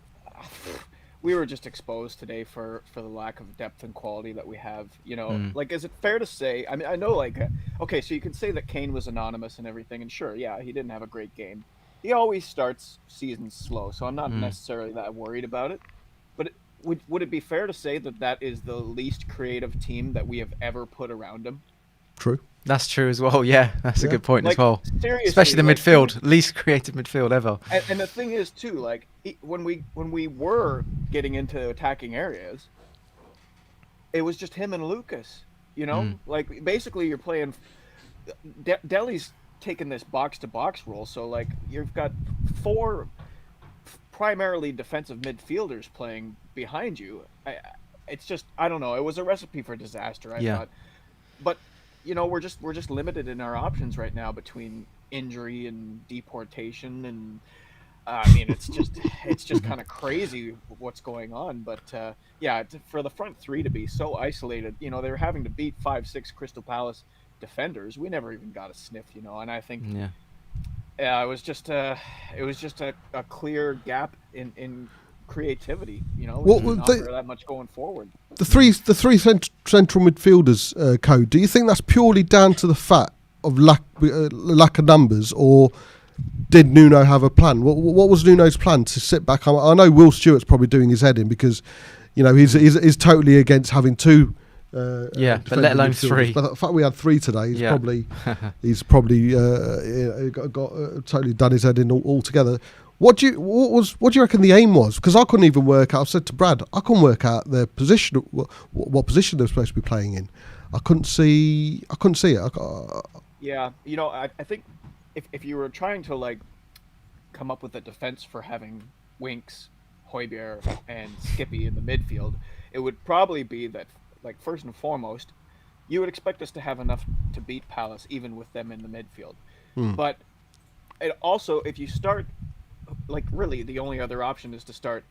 We were just exposed today for the lack of depth and quality that we have. Is it fair to say? I mean, I know, okay, so you can say that Kane was anonymous and everything, and sure, yeah, he didn't have a great game. He always starts seasons slow, so I'm not necessarily that worried about it. But would it be fair to say that is the least creative team that we have ever put around him? True. That's true as well. Yeah, that's a good point as well. Seriously, especially the midfield, least creative midfield ever. And the thing is too, when we were getting into attacking areas, it was just him and Lucas. Basically you're playing. Delhi's taken this box to box role, so you've got 4 primarily defensive midfielders playing behind you. It's just, I don't know. It was a recipe for disaster. I thought, but. We're just limited in our options right now between injury and deportation, and I mean it's just kind of crazy what's going on. But for the front 3 to be so isolated, they're having to beat 5-6 Crystal Palace defenders. We never even got a sniff, and I think it was just a clear gap in creativity, not that much going forward. The three central midfielders, Code. Do you think that's purely down to the fact of lack of numbers, or did Nuno have a plan? What was Nuno's plan? To sit back? I know Will Stewart's probably doing his head in because, he's totally against having 2. But let alone 3. But the fact we had 3 today, he's probably got totally done his head in altogether. What do you reckon the aim was? Because I couldn't even work out. I've said to Brad, I couldn't work out their position, what position they're supposed to be playing in. I couldn't see it. I think if you were trying to come up with a defense for having Winks, Højbjerg, and Skippy in the midfield, it would probably be that, first and foremost, you would expect us to have enough to beat Palace even with them in the midfield. But it also, if you start. Really, the only other option is to start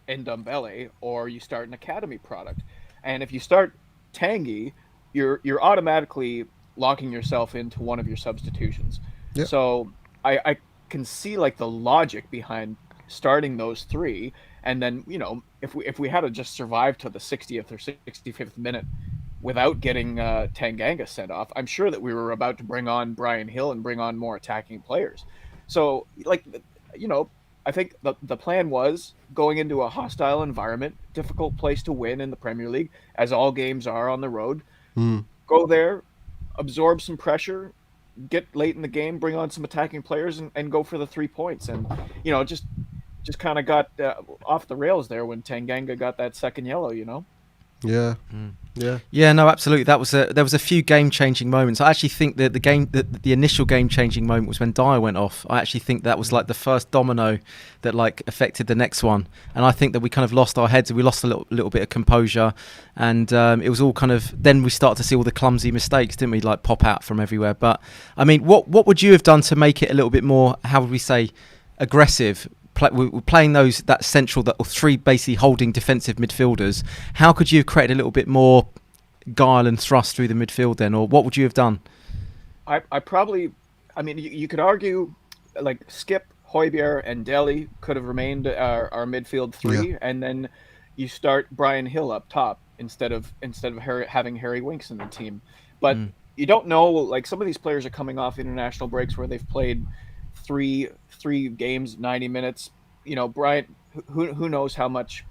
Ndombele, or you start an academy product. And if you start Tanguy, you're automatically locking yourself into one of your substitutions. Yep. So I can see the logic behind starting those 3, and then if we had to just survive to the 60th or 65th minute without getting Tanganga sent off, I'm sure that we were about to bring on Brian Hill and bring on more attacking players. So I think the plan was going into a hostile environment, difficult place to win in the Premier League, as all games are on the road. Go there, absorb some pressure, get late in the game, bring on some attacking players, and go for the 3 points. And, just just kind of got off the rails there when Tanganga got that second yellow. Yeah. Yeah, no, absolutely. There was a few game-changing moments. I actually think that the initial game-changing moment was when Dyer went off. I actually think that was like the first domino that like affected the next one. And I think that we kind of lost our heads. We lost a little bit of composure, and it was all kind of. Then we started to see all the clumsy mistakes, didn't we? Like pop out from everywhere. But I mean, what would you have done to make it a little bit more? How would we say aggressive? We're playing that central, that three basically holding defensive midfielders. How could you have created a little bit more guile and thrust through the midfield then, or what would you have done? I mean, you could argue like Skip, Højbjerg, and Dele could have remained our midfield three, and then you start Brian Hill up top instead of having Harry Winks in the team. But you don't know, like some of these players are coming off international breaks where they've played three games, 90 minutes. Brian, who knows how much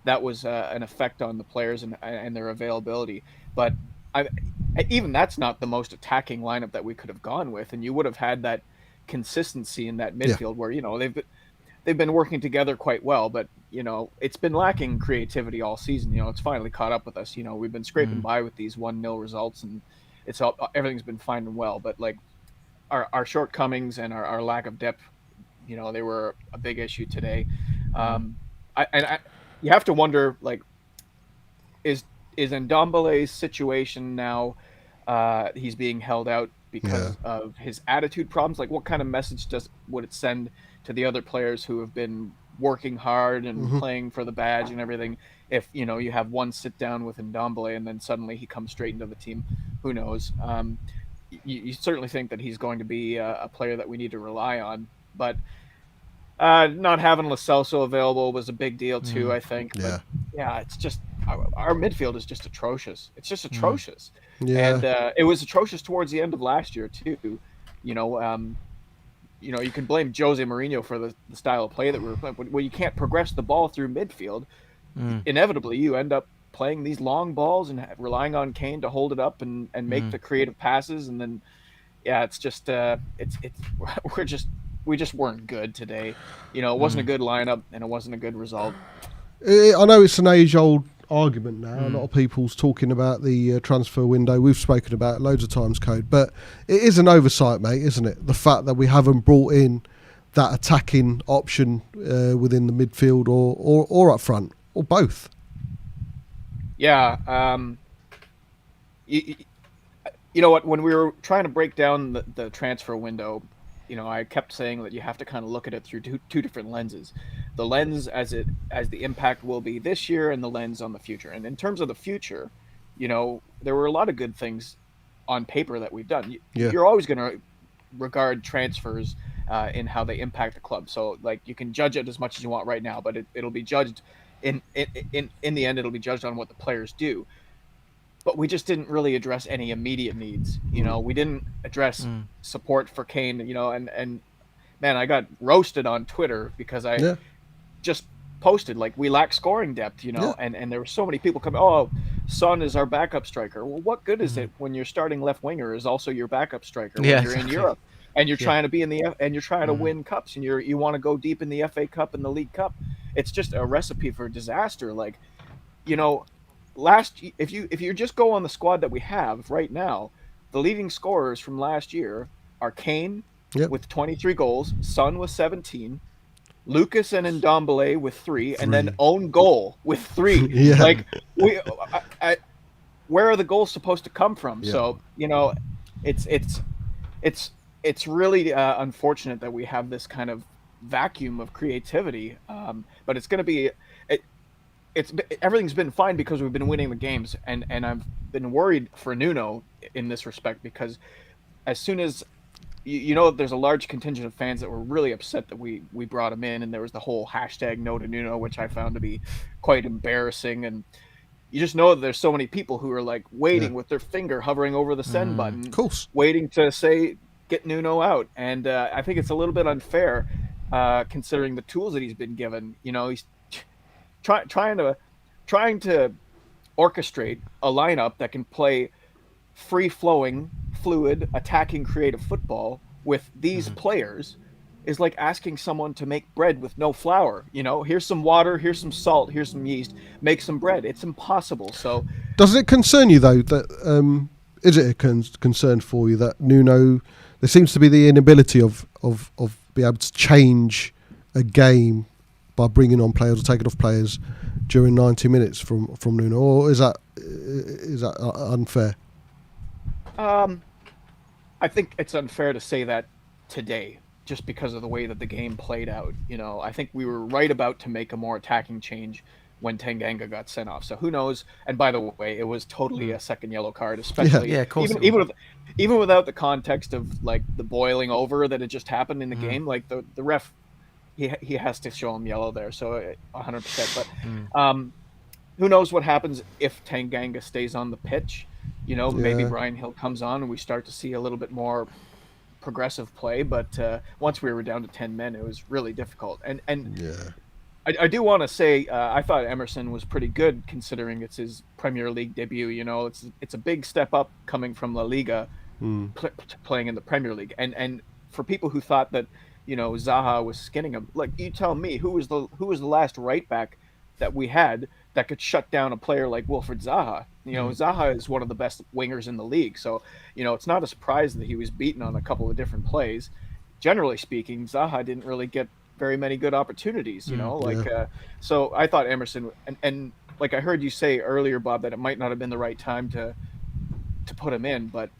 that was an effect on the players and their availability. But even that's not the most attacking lineup that we could have gone with, and you would have had that consistency in that midfield where they've been working together quite well, but it's been lacking creativity all season. It's finally caught up with us. We've been scraping by with these 1-0 results, and everything's been fine and well, but like our shortcomings and our lack of depth, they were a big issue today. You have to wonder, like, is Ndombele's situation now? He's being held out because of his attitude problems. Like, what kind of message would it send to the other players who have been working hard and playing for the badge and everything? If you have one sit down with Ndombele and then suddenly he comes straight into the team, who knows? You certainly think that he's going to be a player that we need to rely on, but not having Lo Celso available was a big deal too, I think. But it's just our midfield is just atrocious. It's just atrocious. And it was atrocious towards the end of last year too. You can blame Jose Mourinho for the style of play that we were playing. When you can't progress the ball through midfield, inevitably you end up playing these long balls and relying on Kane to hold it up and make the creative passes, and then it's just we just weren't good today. It wasn't a good lineup and it wasn't a good result. I know it's an age-old argument now. A lot of people's talking about the transfer window. We've spoken about it loads of times, Code, but it is an oversight, mate, isn't it? The fact that we haven't brought in that attacking option within the midfield or up front, or both. Yeah. You know what? When we were trying to break down the transfer window, I kept saying that you have to kind of look at it through two different lenses. The lens as the impact will be this year, and the lens on the future. And in terms of the future, there were a lot of good things on paper that we've done. You're always going to regard transfers in how they impact the club. So like you can judge it as much as you want right now, but it'll be judged in the end. It'll be judged on what the players do. But we just didn't really address any immediate needs. We didn't address support for Kane, and man, I got roasted on Twitter because I just posted like we lack scoring depth, and there were so many people coming, oh, Son is our backup striker. Well, what good is it when your starting left winger is also your backup striker when you're in Europe and you're trying to be and you're trying to win cups and you want to go deep in the FA Cup and the League Cup? It's just a recipe for disaster. Like, if you just go on the squad that we have right now, the leading scorers from last year are Kane with 23 goals, Son with 17, Lucas and Ndombele with 3, and then own goal with 3. Like where are the goals supposed to come from? So it's really unfortunate that we have this kind of vacuum of creativity, but it's going to be everything's been fine because we've been winning the games, and I've been worried for Nuno in this respect, because as soon as there's a large contingent of fans that were really upset that we brought him in, and there was the whole hashtag no to Nuno, which I found to be quite embarrassing. And you just know that there's so many people who are like waiting with their finger hovering over the send button, of course, waiting to say get Nuno out. And I think it's a little bit unfair considering the tools that he's been given. He's trying to orchestrate a lineup that can play free-flowing, fluid, attacking, creative football with these players. is like asking someone to make bread with no flour. You know, here's some water, here's some salt, here's some yeast, make some bread. It's impossible. So does it concern you though that is it a concern for you that Nuno, there seems to be the inability of being able to change a game by bringing on players or taking off players during 90 minutes from Nuno, or is that unfair? I think it's unfair to say that today, just because of the way that the game played out. You know, I think we were right about to make a more attacking change when Tanganga got sent off. So who knows? And by the way, it was totally a second yellow card, especially of course even without the context of like the boiling over that had just happened in the game. Like the ref, he has to show him yellow there. So 100%. But who knows what happens if Tanganga stays on the pitch? You know, maybe Brian Hill comes on and we start to see a little bit more progressive play. But once we were down to 10 men, it was really difficult. And I do want to say I thought Emerson was pretty good considering it's his Premier League debut. You know, it's a big step up coming from La Liga, playing in the Premier League. And for people who thought that, you know, Zaha was skinning him, like, you tell me who was the last right back that we had that could shut down a player like Wilfried Zaha. You know, Zaha is one of the best wingers in the league. So, you know, it's not a surprise that he was beaten on a couple of different plays. Generally speaking, Zaha didn't really get very many good opportunities, you know, so I thought Emerson, and like I heard you say earlier, Bob, that it might not have been the right time to put him in, but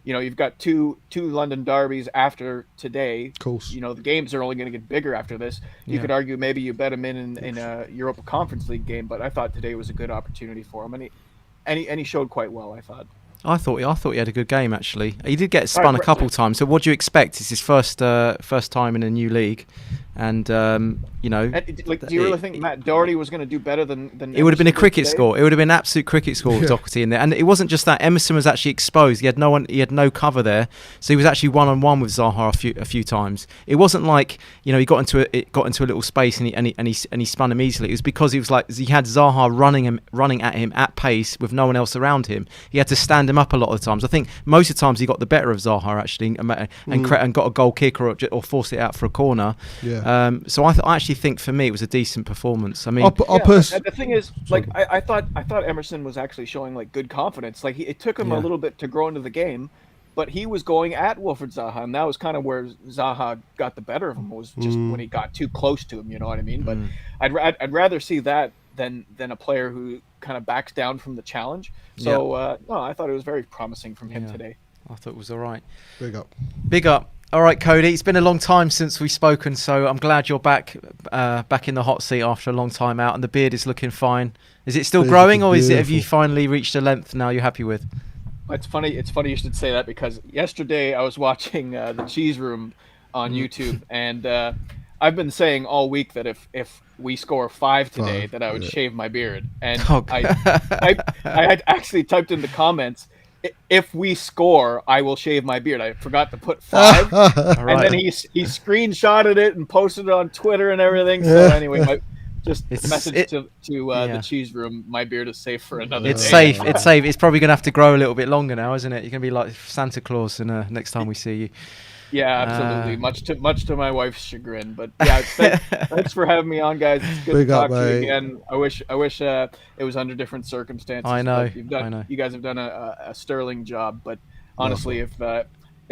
you know, you've got two London derbies after today. Of course. You know, the games are only going to get bigger after this. You could argue maybe you bet him in a Europa Conference League game, but I thought today was a good opportunity for him, and he showed quite well, I thought. I thought he had a good game actually. He did get spun a couple times. So what do you expect? It's his first time in a new league, and you know. And, like, do you really think Matt Doherty was going to do better than? It would have been a cricket score. It would have been an absolute cricket score with Doherty in there, and it wasn't just that. Emerson was actually exposed. He had no one. He had no cover there, so he was actually one-on-one with Zaha a few times. It wasn't like, you know, he got into a little space and he spun him easily. It was because he had Zaha running at him at pace with no one else around him. He had to stand him up a lot of the times. I think most of the times he got the better of Zaha actually, and got a goal kick or forced it out for a corner. So I actually think for me it was a decent performance. I mean, the thing is, like, I thought Emerson was actually showing like good confidence. Like it took him a little bit to grow into the game, but he was going at Wilfried Zaha, and that was kind of where Zaha got the better of him, was just when he got too close to him. You know what I mean? But I'd rather see that than a player who kind of backs down from the challenge. So no, I thought it was very promising from him today. I thought it was all right. Big up. All right, Cody. It's been a long time since we've spoken, so I'm glad you're back in the hot seat after a long time out, and the beard is looking fine. Is it still growing, or have you finally reached a length now you're happy with? It's funny you should say that, because yesterday I was watching the Cheese Room on YouTube, and I've been saying all week that if we score 5 today, that I would shave my beard. And I had actually typed in the comments, if we score, I will shave my beard. I forgot to put 5. And then he screenshotted it and posted it on Twitter and everything. So anyway, message to the Cheese Room, my beard is safe for another It's day. safe. It's safe. It's probably going to have to grow a little bit longer now, isn't it? You're going to be like Santa Claus next time we see you. Yeah, absolutely. Much to my wife's chagrin, but yeah, thanks for having me on, guys. It's good to talk to you again. I wish it was under different circumstances. I know. You guys have done a sterling job, but honestly, if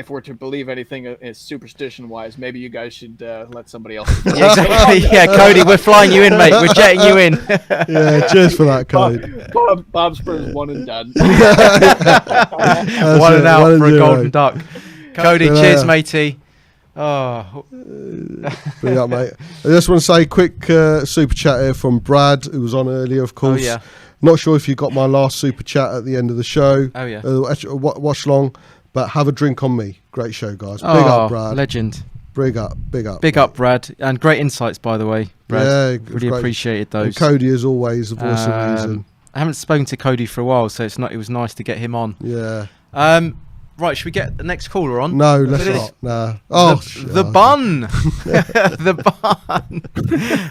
we're to believe anything is superstition wise, maybe you guys should let somebody else. Yeah, exactly. Yeah, Cody, we're flying you in, mate. We're jetting you in. Yeah, cheers for that, Cody. Bob Spurs 1 and done. 1 and out for a golden duck. Cody, cheers, matey. Oh, bring up, mate. I just want to say quick super chat here from Brad, who was on earlier, of course. Oh, yeah. Not sure if you got my last super chat at the end of the show. Oh, yeah. Watch long, but have a drink on me. Great show, guys. Big up, Brad. Legend. Big up. Big up, Brad. And great insights, by the way, Brad. Yeah, really appreciated those. And Cody, as always, the voice of reason. I haven't spoken to Cody for a while, so it was nice to get him on. Yeah. Right, should we get the next caller on? No, let's not. Nah. Oh, the bun. The bun.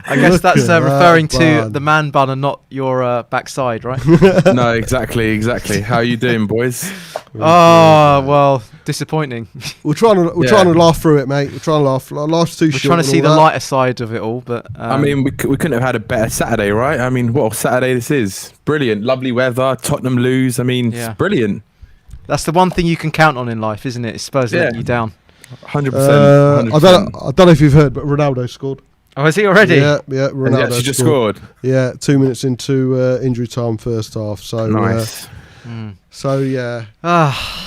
I guess that's referring to the man bun and not your backside, right? No, exactly. How are you doing, boys? Oh, well, disappointing. We're trying to laugh through it, mate. We're trying to laugh. Life's too short. We're trying to see the lighter side of it all, but I mean, we couldn't have had a better Saturday, right? I mean, what a Saturday this is! Brilliant, lovely weather. Tottenham lose. I mean, it's brilliant. That's the one thing you can count on in life, isn't it? It's Spurs letting you down. 100%. I don't know if you've heard, but Ronaldo scored. Oh, is he already? Yeah, Ronaldo he just scored. Yeah, 2 minutes into injury time, first half. So nice. So yeah.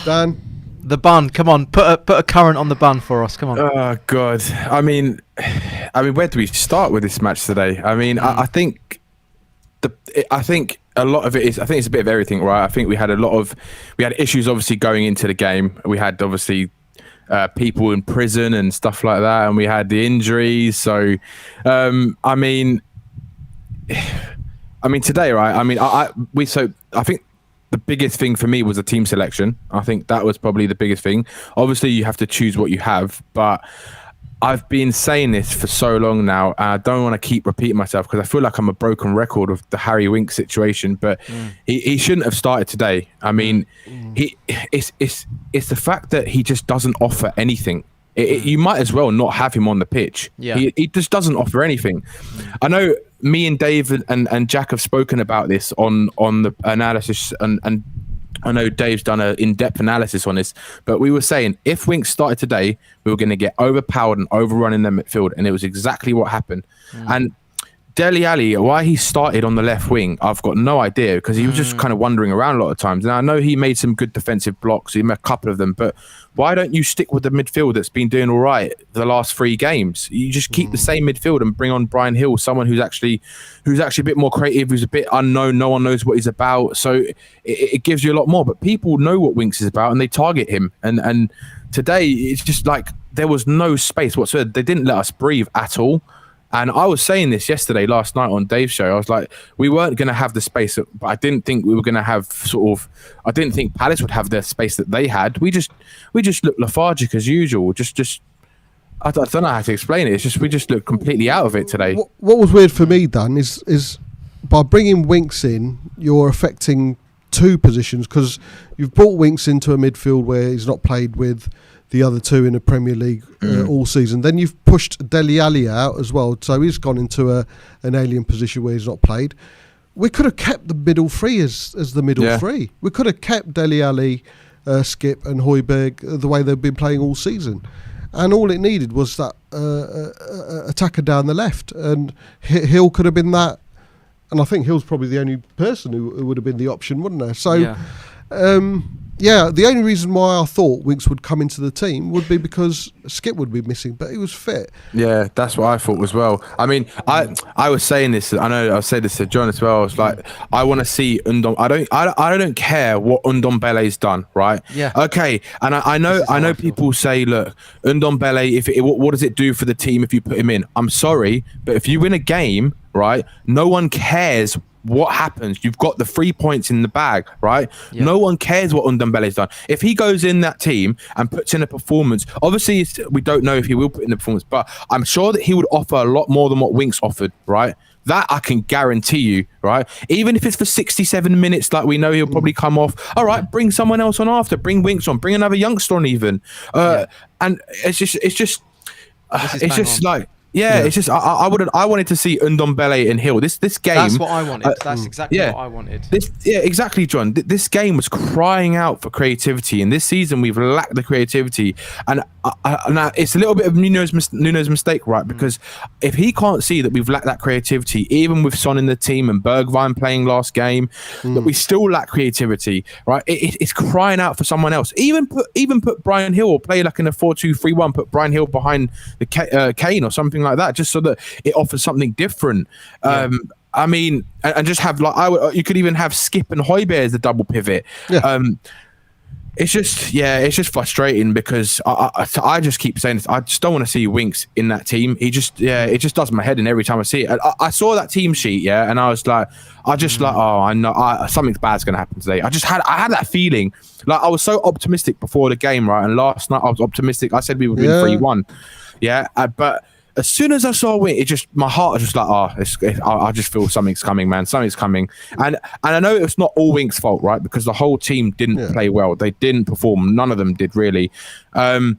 Dan, the bun. Come on, put a current on the bun for us. Come on. Oh God. I mean, where do we start with this match today? I mean, I think a lot of it is. I think it's a bit of everything, right? I think we had issues obviously going into the game. We had obviously people in prison and stuff like that, and we had the injuries. So, I mean today, right? I mean, I think the biggest thing for me was the team selection. I think that was probably the biggest thing. Obviously, you have to choose what you have, but I've been saying this for so long now, and I don't want to keep repeating myself because I feel like I'm a broken record of the Harry Winks situation. But he shouldn't have started today. I mean, it's the fact that he just doesn't offer anything. You might as well not have him on the pitch. Yeah. He just doesn't offer anything. I know me and Dave and Jack have spoken about this on the analysis, and I know Dave's done an in-depth analysis on this, but we were saying if Winks started today, we were going to get overpowered and overrun in the midfield, and it was exactly what happened. And Dele Alli, why he started on the left wing, I've got no idea, because he was just kind of wandering around a lot of times. And I know he made some good defensive blocks, he made a couple of them, but why don't you stick with the midfield that's been doing all right the last 3 games? You just keep the same midfield and bring on Bryan Hill, someone who's actually a bit more creative, who's a bit unknown, no one knows what he's about. So it gives you a lot more. But people know what Winks is about and they target him. And today it's just like there was no space whatsoever. They didn't let us breathe at all. And I was saying this last night on Dave's show. I was like, we weren't going to have the space, but I didn't think we were going to have I didn't think Palace would have the space that they had. We just looked lethargic as usual. I don't know how to explain it. It's just, we just looked completely out of it today. What was weird for me, Dan, is by bringing Winks in, you're affecting 2 positions, because you've brought Winks into a midfield where he's not played with the other 2 in the Premier League all season. Then you've pushed Dele Alli out as well, so he's gone into an alien position where he's not played. We could have kept the middle 3 as the middle 3. We could have kept Dele Alli, Skip and Højbjerg the way they've been playing all season. And all it needed was that attacker down the left. And Hill could have been that. And I think Hill's probably the only person who would have been the option, wouldn't there? So, the only reason why I thought Winks would come into the team would be because Skip would be missing, but he was fit. Yeah, that's what I thought as well. I mean, I was saying this. I know I said this to John as well. I was like, I want to see Undom. I don't care what Ndombele's done, right? Yeah. Okay. And I know people say, look, Ndombele, what does it do for the team if you put him in? I'm sorry, but if you win a game, right, no one cares what happens. You've got the 3 points in the bag, right? Yeah. No one cares what Ndombele's done. If he goes in that team and puts in a performance, obviously we don't know if he will put in the performance, but I'm sure that he would offer a lot more than what Winks offered, right? That I can guarantee you, right? Even if it's for 67 minutes, like we know he'll probably come off. All right, bring someone else on after. Bring Winks on. Bring another youngster on even. And it's just like. Yeah, it's just I wanted to see Ndombele and Hill. This game. That's what I wanted. That's exactly what I wanted. Exactly, John. This game was crying out for creativity, and this season we've lacked the creativity. And now it's a little bit of Nuno's mistake, right? Because if he can't see that we've lacked that creativity, even with Son in the team and Bergwijn playing last game, that we still lack creativity, right? It's crying out for someone else. Even put Bryan Hill, or play like in a 4-2-3-1. Put Bryan Hill behind the Kane or something like that, just so that it offers something different. I mean, and just have you could even have Skip and Højbjerg as the double pivot. It's just frustrating because I just keep saying this. I just don't want to see Winks in that team. It just does my head in every time I see it. I saw that team sheet, and I was like, I know something bad's gonna happen today. I had that feeling. Like I was so optimistic before the game, right? And last night I was optimistic. I said we would win 3-1. But as soon as I saw a win, my heart was just like, I just feel something's coming, man. Something's coming. And I know it's not all Winks' fault, right? Because the whole team didn't play well. They didn't perform. None of them did really. But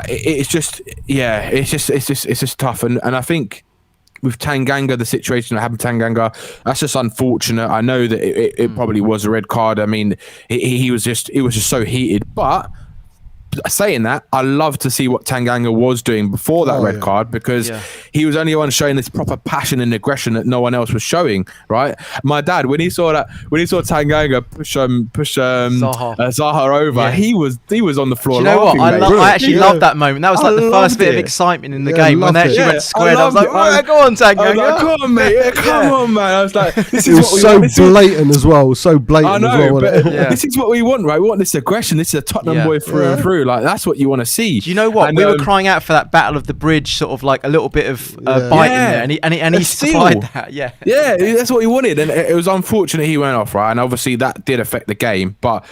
it's just tough. And I think with Tanganga, the situation that happened to Tanganga, that's just unfortunate. I know that it probably was a red card. I mean, it was just so heated. But saying that, I love to see what Tanganga was doing before that red card, because he was only one showing this proper passion and aggression that no one else was showing. Right, my dad, when he saw Tanganga push Zaha over, he was on the floor. Do you know laughing, what? I actually loved that moment. That was like the first bit of excitement in the game when they actually went squared. I was like, go on, Tanganga. I was like, come on, mate, come on, man. I was like, this is so blatant as well. So blatant. I know, as well, but this is what we want, right? We want this aggression. This is a Tottenham boy through and through. Like that's what you want to see. Do you know what? We were crying out for that battle of the bridge, sort of like a little bit of bite in there, and he supplied that. Yeah, that's what he wanted, and it was unfortunate he went off, right? And obviously that did affect the game. But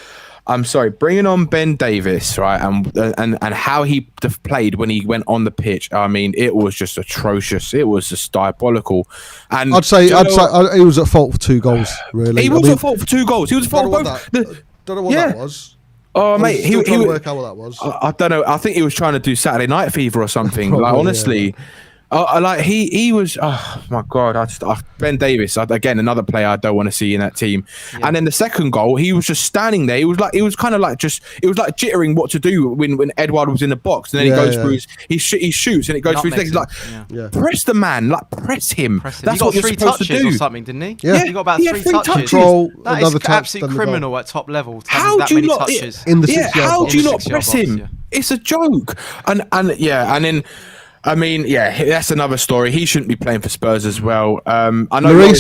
I'm sorry, bringing on Ben Davies, right, and how he played when he went on the pitch. I mean, it was just atrocious. It was just diabolical. And I'd say he was at fault for 2 goals. Really, he was at fault for 2 goals. He was at fault for both. Don't know what that was. Oh, mate, he trying to work out what that was. I don't know. I think he was trying to do Saturday Night Fever or something. Probably, like honestly, he was. Oh my God! Ben Davies again, another player I don't want to see in that team. Yeah. And then the second goal, he was just standing there. It was jittering what to do when Edouard was in the box, and then he goes through. He shoots and it goes through his legs. Like press the man, press him. That's what you're supposed to do. Or something, didn't he? Yeah, he got about 3 touches. That is absolutely criminal at top level. How do you not? In the how do you not press him? It's a joke. And then. I mean, that's another story. He shouldn't be playing for Spurs as well. I know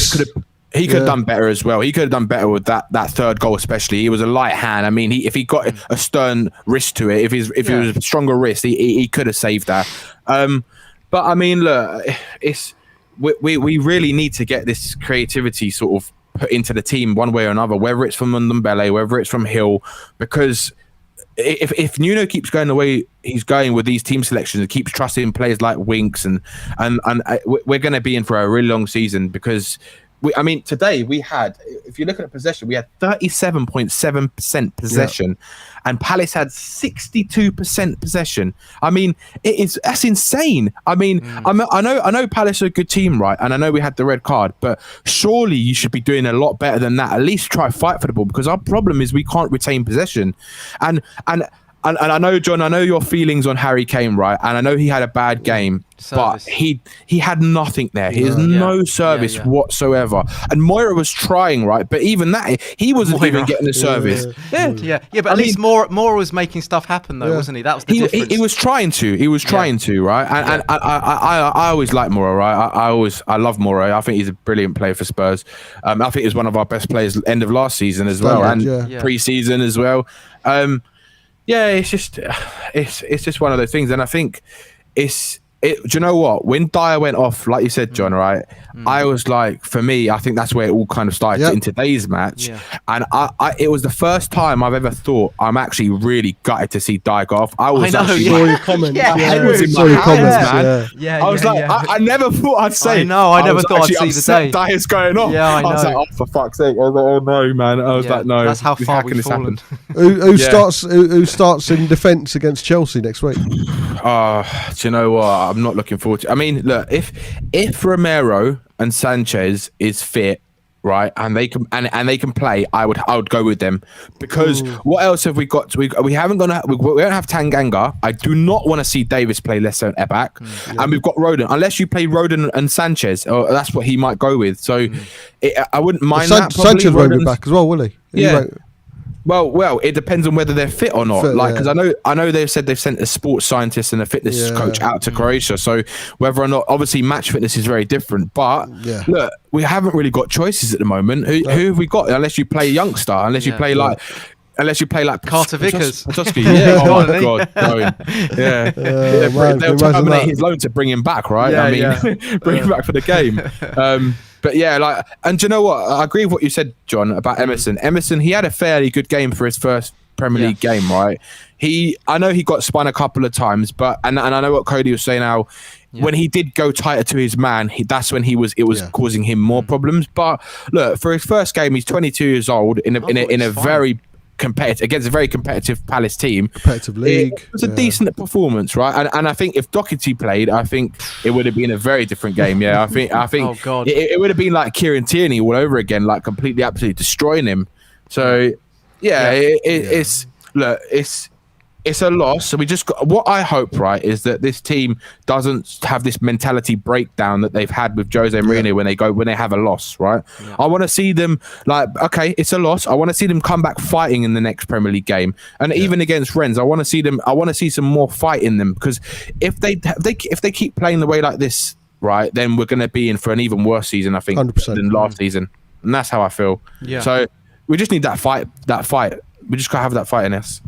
he could have done better as well. He could have done better with that third goal, especially. He was a light hand. I mean, if he got a stern wrist to it, if it was a stronger wrist, he could have saved that. But I mean, look, we really need to get this creativity sort of put into the team one way or another, whether it's from Ndombele, whether it's from Hill, because if Nuno keeps going the way he's going with these team selections and keeps trusting players like Winks and we're going to be in for a really long season, because today we had, if you look at possession, we had 37.7% possession, and Palace had 62% possession. I mean, that's insane. I mean, I know Palace are a good team, right? And I know we had the red card, but surely you should be doing a lot better than that. At least try fight for the ball, because our problem is we can't retain possession. And I know, John, I know your feelings on Harry Kane, right? And I know he had a bad game, but he had nothing there. He has no service whatsoever. And Moira was trying, right? But even that, he wasn't even getting the service. But at least Moira was making stuff happen, though, wasn't he? That was the difference. He was trying to. He was trying to, right? And I always like Moira, right? I love Moira. I think he's a brilliant player for Spurs. I think he was one of our best players end of last season as well, and pre-season as well. It's just one of those things, and I think do you know what? When Dyer went off, like you said, John, right? I was like, for me, I think that's where it all kind of started in today's match. And it was the first time I've ever thought I'm actually really gutted to see Dyer go off. I saw your comments. I was like, I never thought I'd say. I know. I never thought I'd see the day Dyer's going off. Yeah, I know. I was like, oh, for fuck's sake! I was like, oh no, man. I was like, no. That's how far we've fallen. Who starts in defence against Chelsea next week? Do you know what? I'm not looking forward to. I mean, look, if Romero and Sanchez is fit, right, and they can play, I would go with them, because what else have we got? We don't have Tanganga. I do not want to see Davis play less than a back, and we've got Rodon. Unless you play Rodon and Sanchez, or that's what he might go with. So I wouldn't mind that. Sanchez won't be back as well, will he? Well, it depends on whether they're fit or not. Because I know they've said they've sent a sports scientist and a fitness coach out to Croatia. So whether or not, obviously, match fitness is very different. But look, we haven't really got choices at the moment. Who have we got? Unless you play youngster, unless you play like unless you play like Carter Vickers. Potosky. Yeah, oh my God, don't. Yeah, they'll terminate his loan to bring him back, right? Bring him back for the game. But yeah, like, and do you know what? I agree with what you said, John, about Emerson. Emerson, he had a fairly good game for his first Premier League game, right? I know he got spun a couple of times, but and I know what Cody was saying now. When he did go tighter to his man, that's when it was causing him more problems. But look, for his first game, he's 22 years old in a very competitive against a very competitive Palace team. Competitive league. It was a decent performance, right? And I think if Doherty played, I think it would have been a very different game. Yeah, I think oh God, it would have been like Kieran Tierney all over again, like completely, absolutely destroying him. So it's a loss. So we just got, what I hope, right, is that this team doesn't have this mentality breakdown that they've had with Jose Mourinho when they have a loss, right? Yeah. I want to see them like, okay, it's a loss. I want to see them come back fighting in the next Premier League game, and even against Rennes, I want to see them. I want to see some more fight in them, because if they keep playing the way like this, right, then we're going to be in for an even worse season, I think, 100%. Than last season, and that's how I feel. Yeah. So we just need that fight. We just gotta have that fight in us.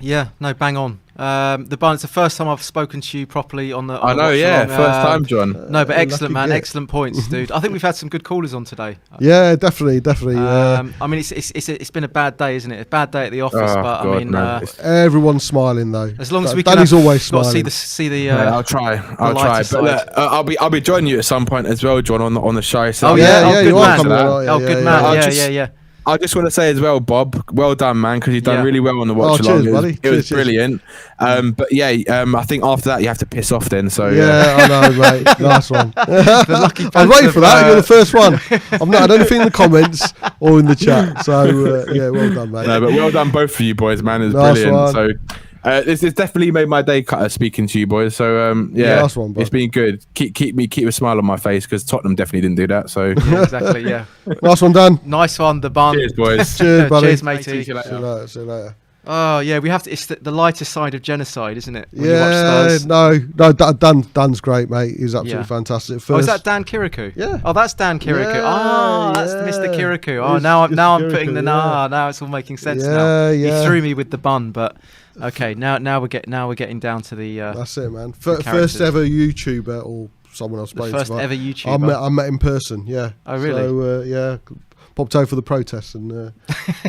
Yeah, no, bang on. The Barn, it's the first time I've spoken to you properly on the. I know, first time, John. No, but excellent, man, excellent points, dude. I think we've had some good callers on today. Yeah, definitely. I mean, it's been a bad day, isn't it? A bad day at the office, but God, I mean, everdan's smiling though. As long as we can, Danny's always smiling. See the. I'll try. But look, I'll be joining you at some point as well, John, on the show. So good man. Yeah. I just want to say as well, Bob, well done, man, because you've done really well on the watch along. It was brilliant. But I think after that you have to piss off then. So I know, mate. Nice one. I was waiting for that. You're the first one. I've not had anything in the comments or in the chat. So well done, mate. No, but well done both of you boys, man. It's brilliant. One. So. It's definitely made my day speaking to you boys. So nice one, it's been good. Keep a smile on my face, because Tottenham definitely didn't do that. So exactly, yeah. Nice one, Dan. Nice one, the Barn. Cheers, boys. Cheers, buddy. Cheers, matey. See you later. Oh yeah, we have to. It's the lighter side of genocide, isn't it? When you watch no. Dan's great, mate. He's absolutely fantastic. Is that Dan Kirikou? Yeah. Oh, that's Dan Kirikou. That's Mr. Kirikou. Oh, now I'm putting the now it's all making sense now. You threw me with the bun, but. Okay, now we're getting down to the. That's it, man. First ever YouTuber or someone I've spoken to. First ever YouTuber. I met in person. Yeah. Oh really? So popped over for the protest, and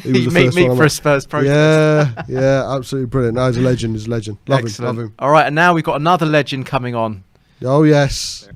he was the first meet one for a Spurs protest. Yeah, absolutely brilliant. No, he's a legend. Love him. All right, and now we've got another legend coming on. Oh yes.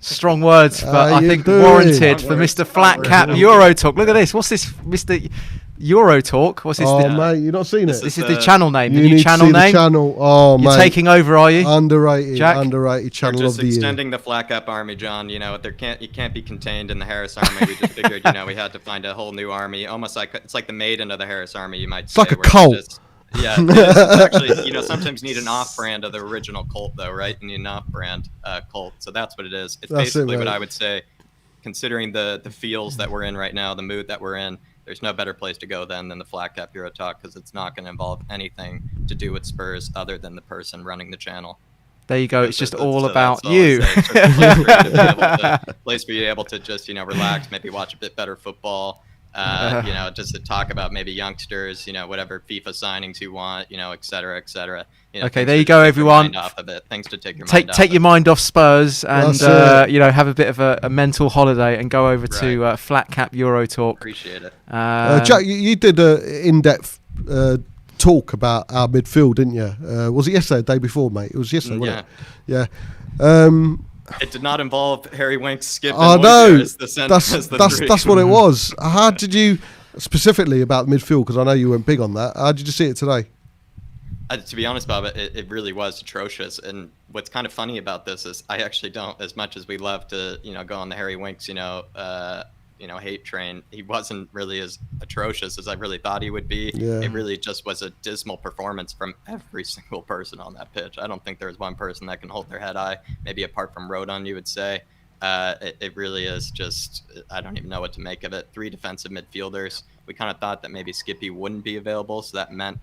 Strong words, but I think warranted for Mr. Flat Cap EuroTalk. Look at this. What's this, Mr. EuroTalk? What's this? Mate, you've not seen it. This is the channel name. The new channel name. Oh, you're taking over, are you? Underrated, Jack? underrated channel of the year. Extending the Flat Cap army, John. You can't be contained in the Harris army. We just figured, we had to find a whole new army. Almost like it's like the maiden of the Harris army, you might say. It's like a cult. Yeah, it's actually, sometimes you need an off-brand of the original cult, though, right? You need an off-brand cult, so that's what it is. It's basically what I would say, considering the feels that we're in right now, the mood that we're in. There's no better place to go than the Flat Cap EuroTalk, because it's not going to involve anything to do with Spurs other than the person running the channel. There you go. It's just all about you. Place for you to be able to just relax, maybe watch a bit better football. Just to talk about maybe youngsters, whatever FIFA signings you want, et cetera, et cetera. Okay, there you go, everyone. Off of it. Things to take your take your mind off Spurs, and have a bit of a mental holiday and go over to Flat Cap EuroTalk. Appreciate it. Jack, you did an in-depth talk about our midfield, didn't you? Was it yesterday, the day before, mate? It was yesterday, wasn't it? Yeah. It did not involve Harry Winks, Skip. Oh no, that's what it was. How did you specifically about midfield? Because I know you went big on that. How did you see it today? To be honest, Bob, it really was atrocious. And what's kind of funny about this is I actually don't, as much as we love to, go on the Harry Winks, hate train. He wasn't really as atrocious as I really thought he would be. Yeah. It really just was a dismal performance from every single person on that pitch. I don't think there was one person that can hold their head high, maybe apart from Rodon, you would say. It really is just, I don't even know what to make of it. 3 defensive midfielders. We kind of thought that maybe Skippy wouldn't be available, so that meant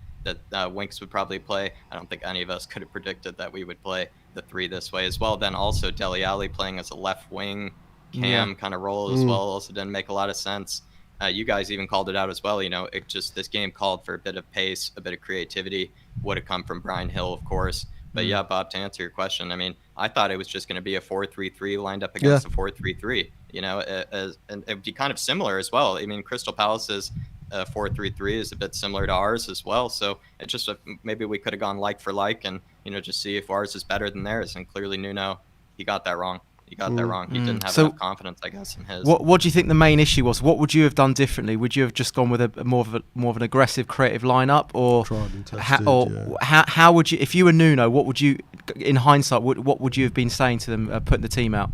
that Winks would probably play. I don't think any of us could have predicted that we would play the 3 this way as well. Then also Dele Alli playing as a left wing cam kind of role as well also didn't make a lot of sense. You guys even called it out as well. This game called for a bit of pace, a bit of creativity. Would have come from Brian Hill, of course. But yeah, Bob, to answer your question, I mean, I thought it was just going to be a 4-3-3 lined up against a 4-3-3. And it would be kind of similar as well. I mean, Crystal Palace's 4-3-3 is a bit similar to ours as well. So it's just maybe we could have gone like for like, and just see if ours is better than theirs. And clearly, Nuno, he got that wrong. He didn't have enough confidence, I guess, in his. What do you think the main issue was? What would you have done differently? Would you have just gone with a more of an aggressive, creative lineup, or how would you, if you were Nuno, what would you, in hindsight, what would you have been saying to them, putting the team out?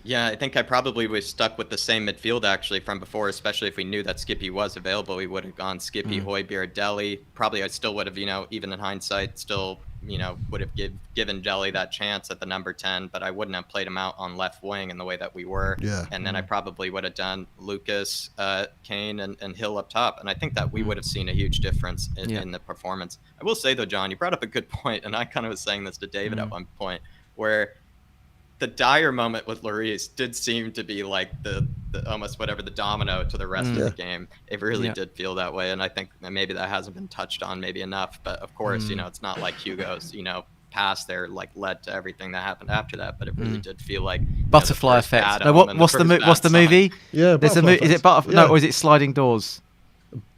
Yeah, I think I probably was stuck with the same midfield actually from before, especially if we knew that Skippy was available. We would have gone Skippy, Højbjerg, Dele. Probably I still would have, even in hindsight, still, would have given Dele that chance at the number 10, but I wouldn't have played him out on left wing in the way that we were. Yeah. And then I probably would have done Lucas, Kane, and Hill up top. And I think that we would have seen a huge difference in the performance. I will say, though, John, you brought up a good point, and I kind of was saying this to David at one point, where the Dyer moment with Lloris did seem to be like the almost whatever the domino to the rest of the game. It really did feel that way, and I think that maybe that hasn't been touched on maybe enough. But of course, it's not like Hugo's pass there like led to everything that happened after that. But it really did feel like butterfly effect. No, what's the movie? Yeah, there's a movie. Is it butterfly? No, or is it Sliding Doors?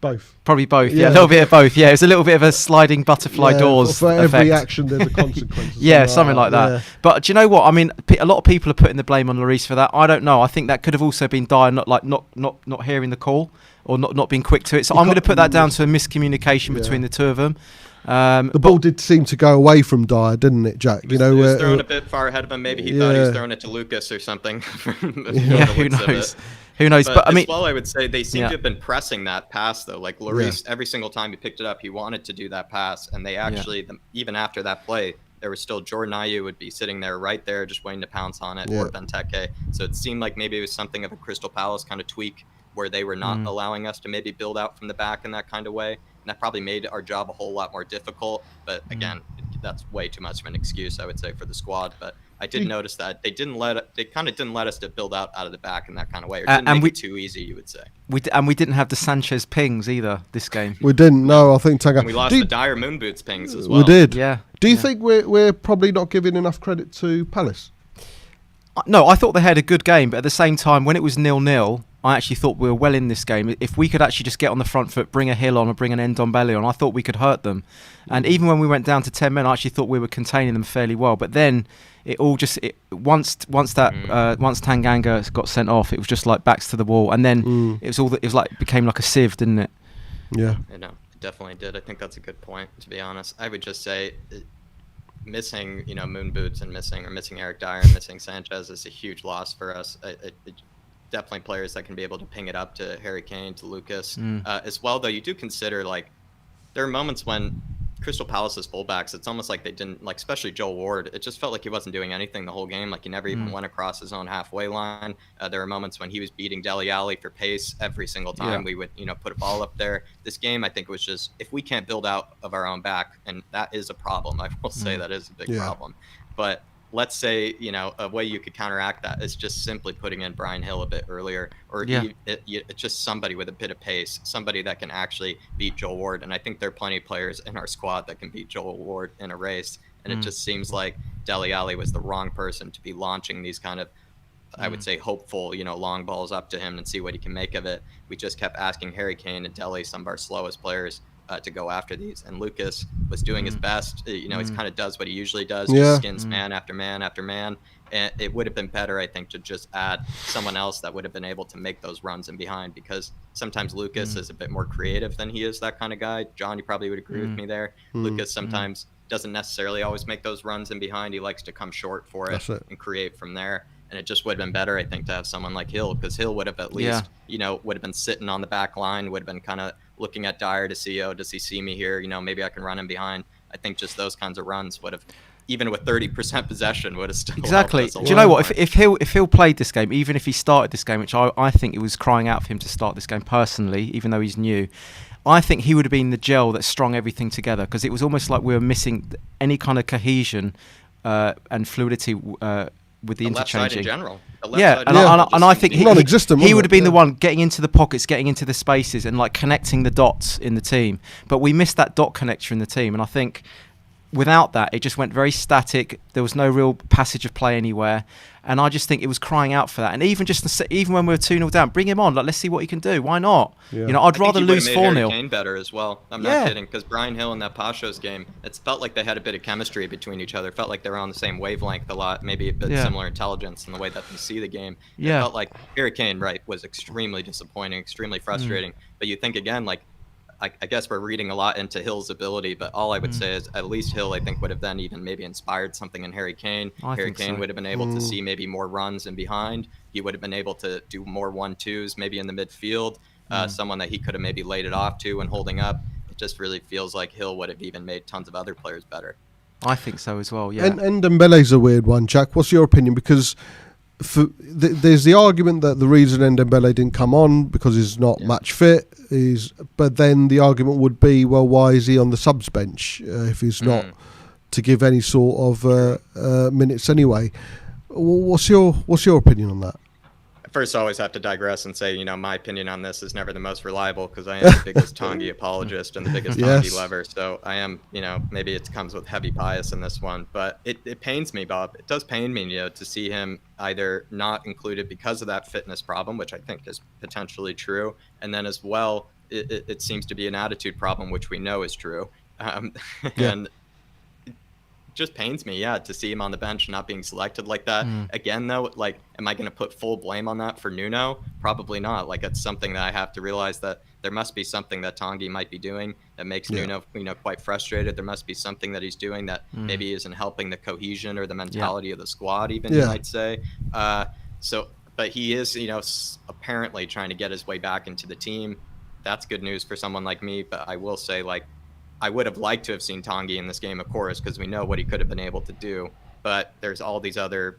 Both. Probably both. Yeah, a little bit of both. Yeah, it's a little bit of a sliding butterfly doors for effect. every action, there's a consequence. Something like that. Yeah. But do you know what? I mean, a lot of people are putting the blame on Lloris for that. I don't know. I think that could have also been Dyer not hearing the call or not being quick to it. So I'm going to put that down to a miscommunication between the two of them. The ball did seem to go away from Dyer, didn't it, Jack? He was throwing a bit far ahead of him. Maybe he thought he was throwing it to Lucas or something. Who knows? Who knows? But I mean, well, I would say they seem to have been pressing that pass though. Like Lloris, every single time he picked it up, he wanted to do that pass, and they actually, even after that play, there was still Jordan Ayew would be sitting there right there, just waiting to pounce on it, or Benteke. So it seemed like maybe it was something of a Crystal Palace kind of tweak, where they were not allowing us to maybe build out from the back in that kind of way. And that probably made our job a whole lot more difficult. But again, that's way too much of an excuse, I would say, for the squad. But I did notice that they kind of didn't let us to build out of the back in that kind of way, or didn't make it too easy, you would say. We didn't have the Sanchez pings either this game. We didn't. No, I think and we lost the Dyer moon boots pings as well. We did. Yeah. Do you think we're probably not giving enough credit to Palace? No, I thought they had a good game, but at the same time, when it was 0-0, I actually thought we were well in this game. If we could actually just get on the front foot, bring a Hill on or bring an Ndombele on, I thought we could hurt them. And even when we went down to 10 men, I actually thought we were containing them fairly well. But then it all just once Tanganga got sent off, it was just like backs to the wall, and then it became like a sieve, didn't it? Yeah. No, it definitely did. I think that's a good point. To be honest, I would just say missing moon boots and missing Eric Dyer and missing Sanchez is a huge loss for us. Definitely players that can be able to ping it up to Harry Kane, to Lucas. As well, though, you do consider, like, there are moments when Crystal Palace's fullbacks, it's almost like they didn't, like, especially Joel Ward, it just felt like he wasn't doing anything the whole game. Like, he never even went across his own halfway line. There were moments when he was beating Dele Alli for pace every single time we would, put a ball up there. This game, I think, was just, if we can't build out of our own back, and that is a problem, I will say that is a big problem. But let's say, a way you could counteract that is just simply putting in Brian Hill a bit earlier, or just somebody with a bit of pace, somebody that can actually beat Joel Ward. And I think there are plenty of players in our squad that can beat Joel Ward in a race. And it just seems like Dele Alli was the wrong person to be launching these kind of, I would say, hopeful, long balls up to him and see what he can make of it. We just kept asking Harry Kane and Dele, some of our slowest players, to go after these, and Lucas was doing his best. He kind of does what he usually does, just skins man after man after man. And it would have been better, I think, to just add someone else that would have been able to make those runs in behind, because sometimes Lucas is a bit more creative than he is that kind of guy. John, you probably would agree with me there. Lucas sometimes doesn't necessarily always make those runs in behind. He likes to come short for it and create from there. And it just would have been better, I think, to have someone like Hill, because Hill would have at least, would have been sitting on the back line, would have been kind of looking at Dyer to see, does he see me here? Maybe I can run him behind. I think just those kinds of runs would have, even with 30% possession, would have still exactly. Do you know what? If Hill played this game, even if he started this game, which I think it was crying out for him to start this game personally, even though he's new, I think he would have been the gel that strung everything together, because it was almost like we were missing any kind of cohesion and fluidity with the left side in interchanging. general. And I think non-existent. He would have been the one getting into the pockets, getting into the spaces, and like connecting the dots in the team. But we missed that dot connector in the team, and I think without that, it just went very static. There was no real passage of play anywhere, and I just think it was crying out for that. And even when we were 2-0 down, bring him on. Like, let's see what he can do. Why not? Yeah. You know, I'd rather lose 4-0. Kane better as well. I'm not kidding, because Brian Hill in that Pashos game, it felt like they had a bit of chemistry between each other. It felt like they were on the same wavelength a lot, maybe a bit similar intelligence in the way that they see the game. It felt like Harry Kane, right, was extremely disappointing, extremely frustrating. But you think again, like, I guess we're reading a lot into Hill's ability, but all I would say is at least Hill, I think, would have then even maybe inspired something in Harry Kane. Harry Kane would have been able to see maybe more runs in behind. He would have been able to do more 1-2s maybe in the midfield, someone that he could have maybe laid it off to and holding up. It just really feels like Hill would have even made tons of other players better. I think so as well, yeah. And Dembele's a weird one, Jack. What's your opinion? Because there's the argument that the reason Dembele didn't come on because he's not match fit but then the argument would be, well, why is he on the subs bench if he's not to give any sort of minutes anyway? What's your opinion on that? First, I always have to digress and say, you know, my opinion on this is never the most reliable because I am the biggest Tanguy apologist and the biggest Tanguy lover. So I am, you know, maybe it comes with heavy bias in this one, but it pains me, Bob. It does pain me, you know, to see him either not included because of that fitness problem, which I think is potentially true, and then as well, it seems to be an attitude problem, which we know is true. And just pains me, to see him on the bench not being selected like that. Again, though, like, am I going to put full blame on that for Nuno? Probably not. Like, it's something that I have to realize that there must be something that Tanguy might be doing that makes Nuno, you know, quite frustrated. There must be something that he's doing that maybe isn't helping the cohesion or the mentality of the squad, even, you might say. But he is, you know, apparently trying to get his way back into the team. That's good news for someone like me, but I will say, like, I would have liked to have seen Tanguy in this game, of course, because we know what he could have been able to do. But there's all these other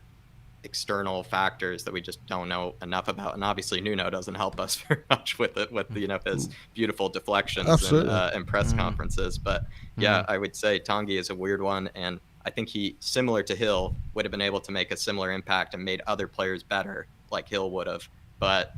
external factors that we just don't know enough about. And obviously, Nuno doesn't help us very much with it, with, you know, his beautiful deflections and press conferences. But yeah, I would say Tanguy is a weird one. And I think he, similar to Hill, would have been able to make a similar impact and made other players better, like Hill would have. But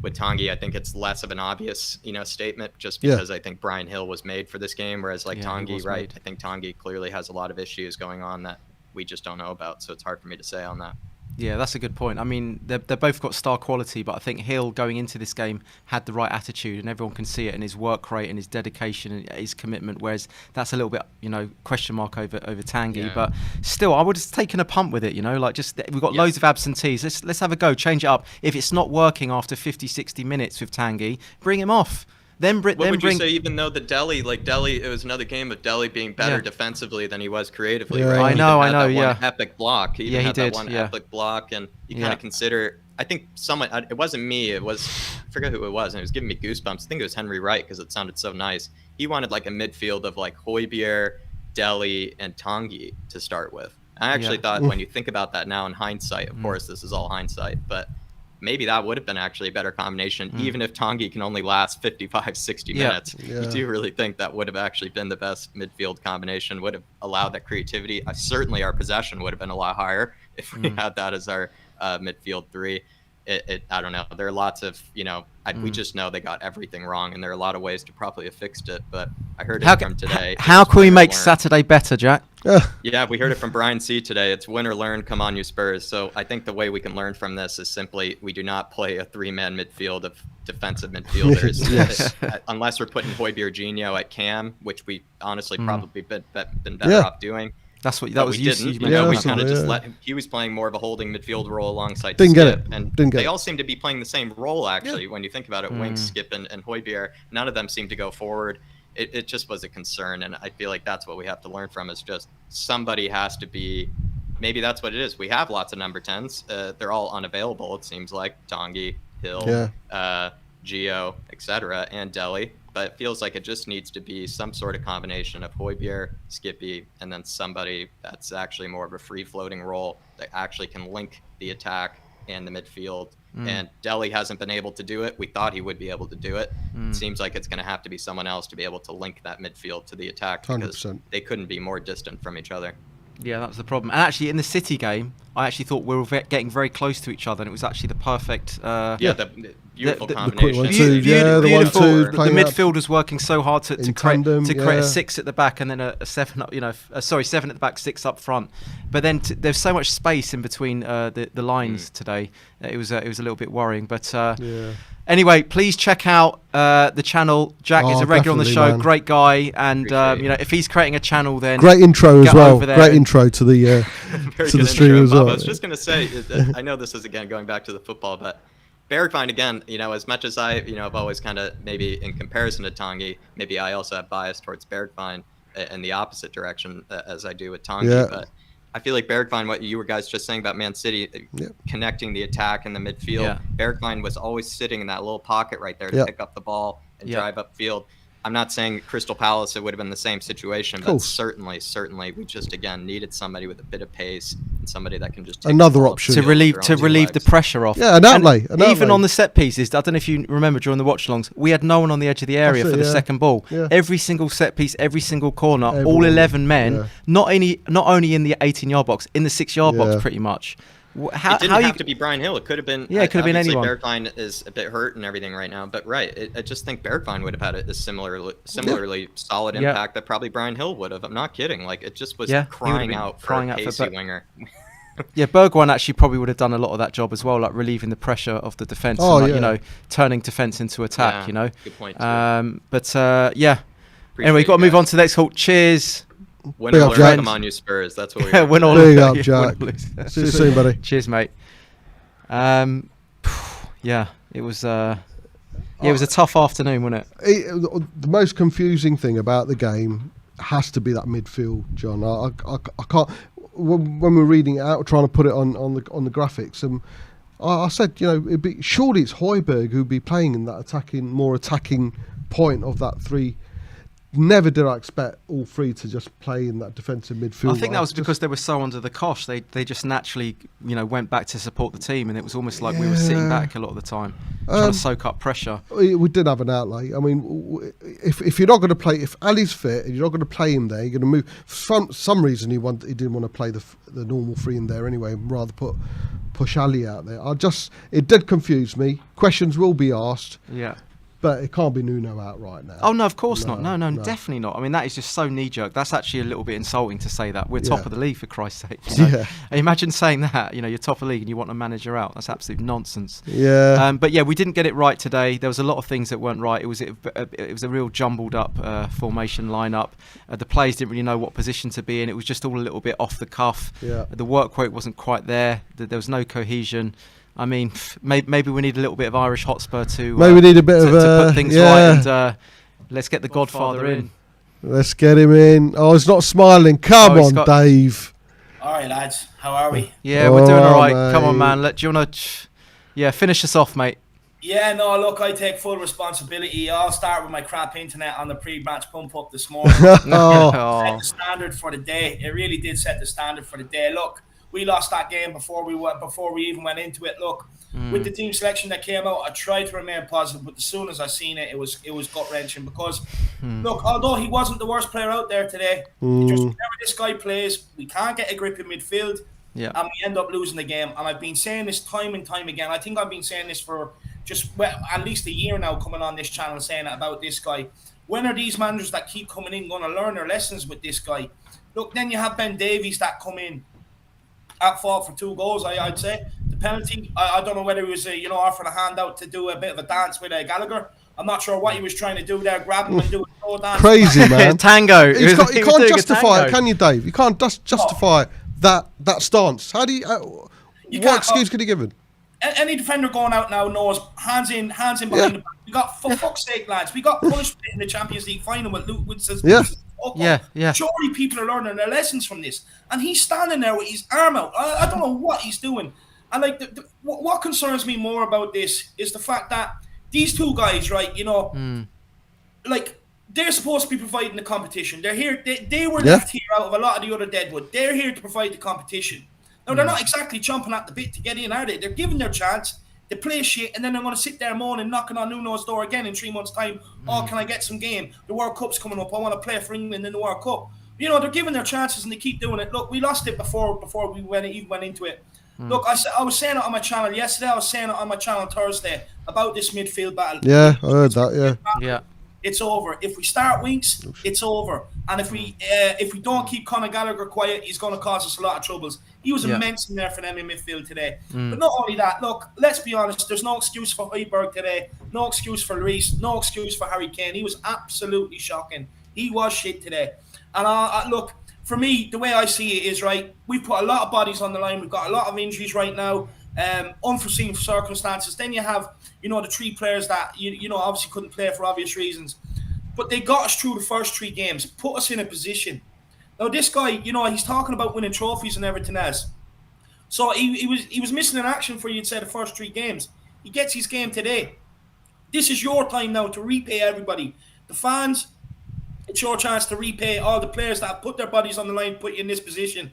with Tanguy, I think it's less of an obvious, you know, statement just because I think Brian Hill was made for this game, whereas like Tanguy, right? I think Tanguy clearly has a lot of issues going on that we just don't know about, so it's hard for me to say on that. Yeah, that's a good point. I mean, they've both got star quality, but I think Hill going into this game had the right attitude, and everyone can see it in his work rate and his dedication and his commitment. Whereas that's a little bit, you know, question mark over Tanguy. Yeah. But still, I would have taken a punt with it. You know, like just we've got loads of absentees. Let's have a go, change it up. If it's not working after 50, 60 minutes with Tanguy, bring him off. What would you say, even though the Delhi, it was another game of Delhi being better defensively than he was creatively, right? I know, one epic block. He even had that one epic block, and you kind of consider, I think someone, it wasn't me, it was, I forget who it was, and it was giving me goosebumps. I think it was Henry Wright, because it sounded so nice. He wanted like a midfield of like Højbjerg, Delhi, and Tanguy to start with. I actually thought, when you think about that now in hindsight, of course, this is all hindsight, but maybe that would have been actually a better combination, even if Tanguy can only last 55, 60 minutes. You do really think that would have actually been the best midfield combination, would have allowed that creativity. Certainly our possession would have been a lot higher if we had that as our midfield three. I don't know. There are lots of, you know, we just know they got everything wrong, and there are a lot of ways to probably have fixed it, but I heard it from today. How can we make Saturday better, Jack? Yeah, we heard it from Brian C. today. It's win or learn, come on you Spurs. So I think the way we can learn from this is simply we do not play a three-man midfield of defensive midfielders. Unless we're putting Højbjerg Gino at cam, which we honestly probably been better off doing. That's what that was. We didn't. You know, we kind of just let him. He was playing more of a holding midfield role alongside Didn't Skip, get it. and Didn't get they it. all seem to be playing the same role actually. When you think about it, Winks, Skip, and Højbjerg, none of them seem to go forward. It just was a concern, and I feel like that's what we have to learn from is just somebody has to be. Maybe that's what it is. We have lots of number 10s. They're all unavailable. It seems like Tanguy, Hill, Gio, etc., and Delhi. But it feels like it just needs to be some sort of combination of Højbjerg, Skippy, and then somebody that's actually more of a free-floating role that actually can link the attack and the midfield. And Delhi hasn't been able to do it. We thought he would be able to do it. It seems like it's going to have to be someone else to be able to link that midfield to the attack because 100%. they couldn't be more distant from each other. Yeah, that's the problem. And actually, in the City game, I actually thought we were getting very close to each other, and it was actually the perfect. The beautiful the combination. the beautiful. 1-2 The midfield was working so hard to create a 6 at the back, and then a 7 up. 7 at the back, 6 up front. But then there's so much space in between the lines today. It was a little bit worrying. But anyway, please check out the channel. Jack is a regular on the show, man. Great guy, and if he's creating a channel, then great intro as well. Great intro to the to the stream as well. I was just going to say, I know this is again going back to the football, but Bergwijn again, as much as I've always kind of maybe in comparison to Tanguy, maybe I also have bias towards Bergwijn in the opposite direction as I do with Tanguy. But I feel like Bergwijn, what you were guys just saying about Man City, connecting the attack and the midfield, Bergwijn was always sitting in that little pocket right there to pick up the ball and drive upfield. I'm not saying Crystal Palace, it would have been the same situation, but certainly we just, again, needed somebody with a bit of pace and somebody that can just take another option to relieve the pressure off. Yeah, an outlay. Even on the set pieces, I don't know if you remember during the watch-alongs, we had no one on the edge of the area for the second ball. Yeah. Every single set piece, every single corner, all 11 men, not only in the 18-yard box, in the 6-yard box pretty much. It didn't have to be Brian Hill. It could have been. Yeah, it could have been anyone. Bergwijn is a bit hurt and everything right now, but I just think Bergwijn would have had a similarly solid impact that probably Brian Hill would have. I'm not kidding. Like, it just was crying out for a pacey winger. Bergwijn actually probably would have done a lot of that job as well, like relieving the pressure of the defense, turning defense into attack. Good point. Anyway, you've got to move on to the next call. Cheers. Win or lose, come on, you Spurs. That's what we're win or lose. Big up, Jack. See you soon, buddy. Cheers, mate. It was it was a tough afternoon, wasn't it? The most confusing thing about the game has to be that midfield, John. I can't. When we're reading it out, trying to put it on the graphics, I said, surely it's Højbjerg who'd be playing in that more attacking point of that three. Never did I expect all three to just play in that defensive midfield. I think that was because they were so under the cosh. They just naturally, went back to support the team, and it was almost like we were sitting back a lot of the time, trying to soak up pressure. We did have an outlay. I mean, if you're not going to play, if Ali's fit and you're not going to play him there, you're going to move. For some reason, he didn't want to play the normal three in there anyway, and rather push Ali out there. It did confuse me. Questions will be asked. Yeah. But it can't be Nuno out right now. Oh, no, of course not. No, definitely not. I mean, that is just so knee-jerk. That's actually a little bit insulting to say that. We're top of the league, for Christ's sake. Imagine saying that, you're top of the league and you want a manager out. That's absolute nonsense. Yeah. But we didn't get it right today. There was a lot of things that weren't right. It was a real jumbled up formation lineup. The players didn't really know what position to be in. It was just all a little bit off the cuff. Yeah. The work rate wasn't quite there. There was no cohesion. I mean, maybe we need a little bit of Irish Hotspur to maybe we need a bit to put things right, and let's get the Godfather in. Let's get him in. Oh, he's not smiling. Come on, Dave. All right, lads. How are we? Yeah, we're doing all right. Mate. Come on, man. Do you want to finish us off, mate? Yeah, no, look, I take full responsibility. I'll start with my crap internet on the pre-match pump-up this morning. Set the standard for the day. It really did set the standard for the day. Look, we lost that game before we even went into it. Look, with the team selection that came out, I tried to remain positive, but as soon as I seen it, it was gut-wrenching because, look, although he wasn't the worst player out there today, just whenever this guy plays, we can't get a grip in midfield, and we end up losing the game. And I've been saying this time and time again. I think I've been saying this for at least a year now, coming on this channel saying it about this guy. When are these managers that keep coming in going to learn their lessons with this guy? Look, then you have Ben Davies that come in at fault for 2 goals, I'd say. The penalty, I don't know whether he was, offering a hand out to do a bit of a dance with Gallagher. I'm not sure what he was trying to do there, grab him and do a slow dance. Crazy, man. Tango. You can't justify it, can you, Dave? You can't justify that stance. How do you... what excuse could he give him? Any defender going out now knows hands in behind the back. We got, for fuck's sake, lads, we got punished in the Champions League final with surely people are learning their lessons from this. And he's standing there with his arm out. I don't know what he's doing. And what concerns me more about this is the fact that these two guys, right, they're supposed to be providing the competition. They're here. They were left here out of a lot of the other deadwood. They're here to provide the competition. Now, they're not exactly chomping at the bit to get in, are they? They're given their chance. They play shit, and then they're going to sit there moaning, knocking on Nuno's door again in 3 months' time. Oh, can I get some game? The World Cup's coming up. I want to play for England in the World Cup. You know, they're giving their chances and they keep doing it. Look, we lost it before we even went into it. Look, I was saying it on my channel yesterday. I was saying it on my channel Thursday about this midfield battle. Yeah, I heard that. Yeah. It's over. If we start Winks, it's over. And if we don't keep Conor Gallagher quiet, he's going to cause us a lot of troubles. He was immense in there for them in midfield today. But not only that, look, let's be honest, there's no excuse for Højbjerg today, no excuse for Lloris, no excuse for Harry Kane. He was absolutely shocking. He was shit today. And look, for me, the way I see it is, right, we've put a lot of bodies on the line. We've got a lot of injuries right now, unforeseen circumstances. Then you have, you know, the 3 players that, you know, obviously couldn't play for obvious reasons. But they got us through the first 3 games, put us in a position. Now, this guy, you know, he's talking about winning trophies and everything else. So he was missing in action for, you'd say, the first 3 games. He gets his game today. This is your time now to repay everybody. The fans, it's your chance to repay all the players that have put their bodies on the line, put you in this position.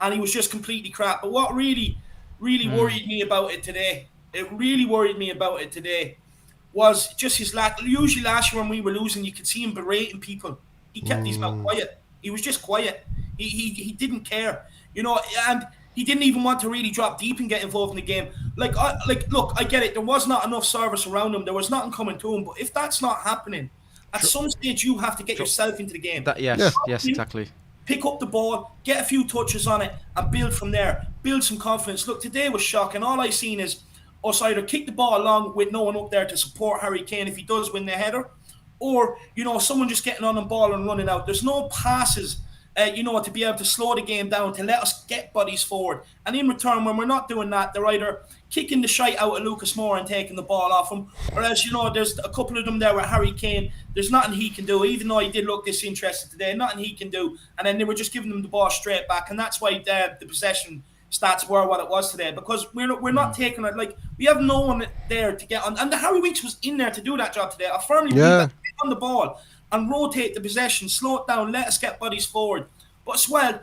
And he was just completely crap. But what really worried me about it today, was just his lack. Usually last year when we were losing, you could see him berating people. He kept his mouth quiet. He was just quiet. He didn't care, you know, and he didn't even want to really drop deep and get involved in the game. Look, I get it. There was not enough service around him. There was nothing coming to him. But if that's not happening, at some stage you have to get yourself into the game. Yes, exactly. Pick up the ball, get a few touches on it, and build from there. Build some confidence. Look, today was shocking. All I seen is us either kick the ball along with no one up there to support Harry Kane if he does win the header, or, you know, someone just getting on the ball and running out. There's no passes, you know, to be able to slow the game down, to let us get bodies forward. And in return, when we're not doing that, they're either kicking the shite out of Lucas Moura and taking the ball off him, or else, you know, there's a couple of them there with Harry Kane. There's nothing he can do, even though he did look disinterested today, nothing he can do. And then they were just giving him the ball straight back. And that's why the possession stats were what it was today, because we're not taking it. Like, we have no one there to get on. And the Harry Winks was in there to do that job today. I firmly believe that. Get on the ball and rotate the possession, slow it down, let us get bodies forward. But as well,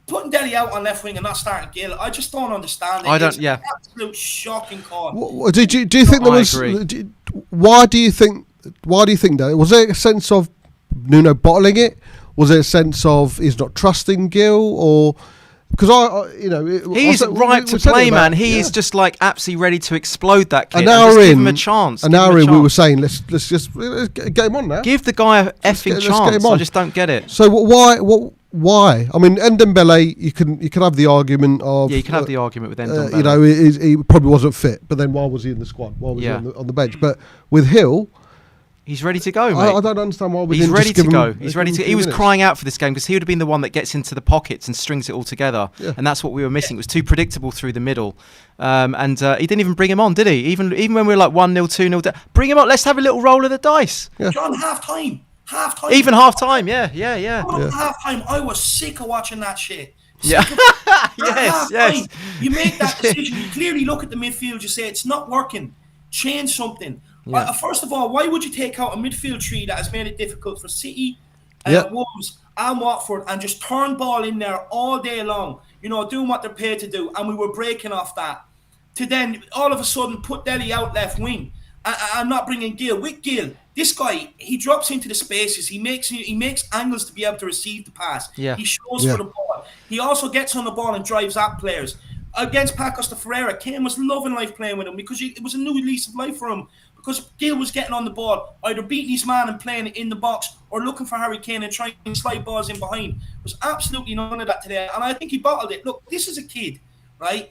putting Dele out on left wing and not starting Gill, I just don't understand it. It's an absolute shocking call. Do you think there was? Why do you think that? Was there a sense of Nuno bottling it? Was it a sense of he's not trusting Gill, or because he's right to play, man. He is just like absolutely ready to explode that kid. Give him a chance. An hour in, we were saying let's just get him on now. Give the guy a effing chance. I just don't get it. So why? I mean, Ndombele, you can have the argument of you can have the argument with Ndombele. You know, he probably wasn't fit, but then why was he in the squad? Why was he on the bench? But with Hill, he's ready to go, mate. I don't understand why we He's didn't ready just give to go. him. He's ready to. He was crying out for this game because he would have been the one that gets into the pockets and strings it all together, and that's what we were missing. It was too predictable through the middle, and he didn't even bring him on, did he? Even when we were like 1-0, 2-0, bring him on. Let's have a little roll of the dice. Yeah. John, half time. Even half time, yeah. Half time, I was sick of watching that shit. Yes. You make that decision. You clearly look at the midfield. You say it's not working. Change something. Yeah. First of all, why would you take out a midfield tree that has made it difficult for City, Wolves, and Watford, and just turn ball in there all day long? You know, doing what they're paid to do, and we were breaking off that. To then all of a sudden put Dele out left wing. I'm not bringing Gill. With Gill, this guy, he drops into the spaces. He makes angles to be able to receive the pass. Yeah. He shows for the ball. He also gets on the ball and drives at players. Against Pacos de Ferreira, Kane was loving life playing with him because it was a new lease of life for him. Because Gill was getting on the ball, either beating his man and playing it in the box or looking for Harry Kane and trying to slide balls in behind. There was absolutely none of that today. And I think he bottled it. Look, this is a kid. Right,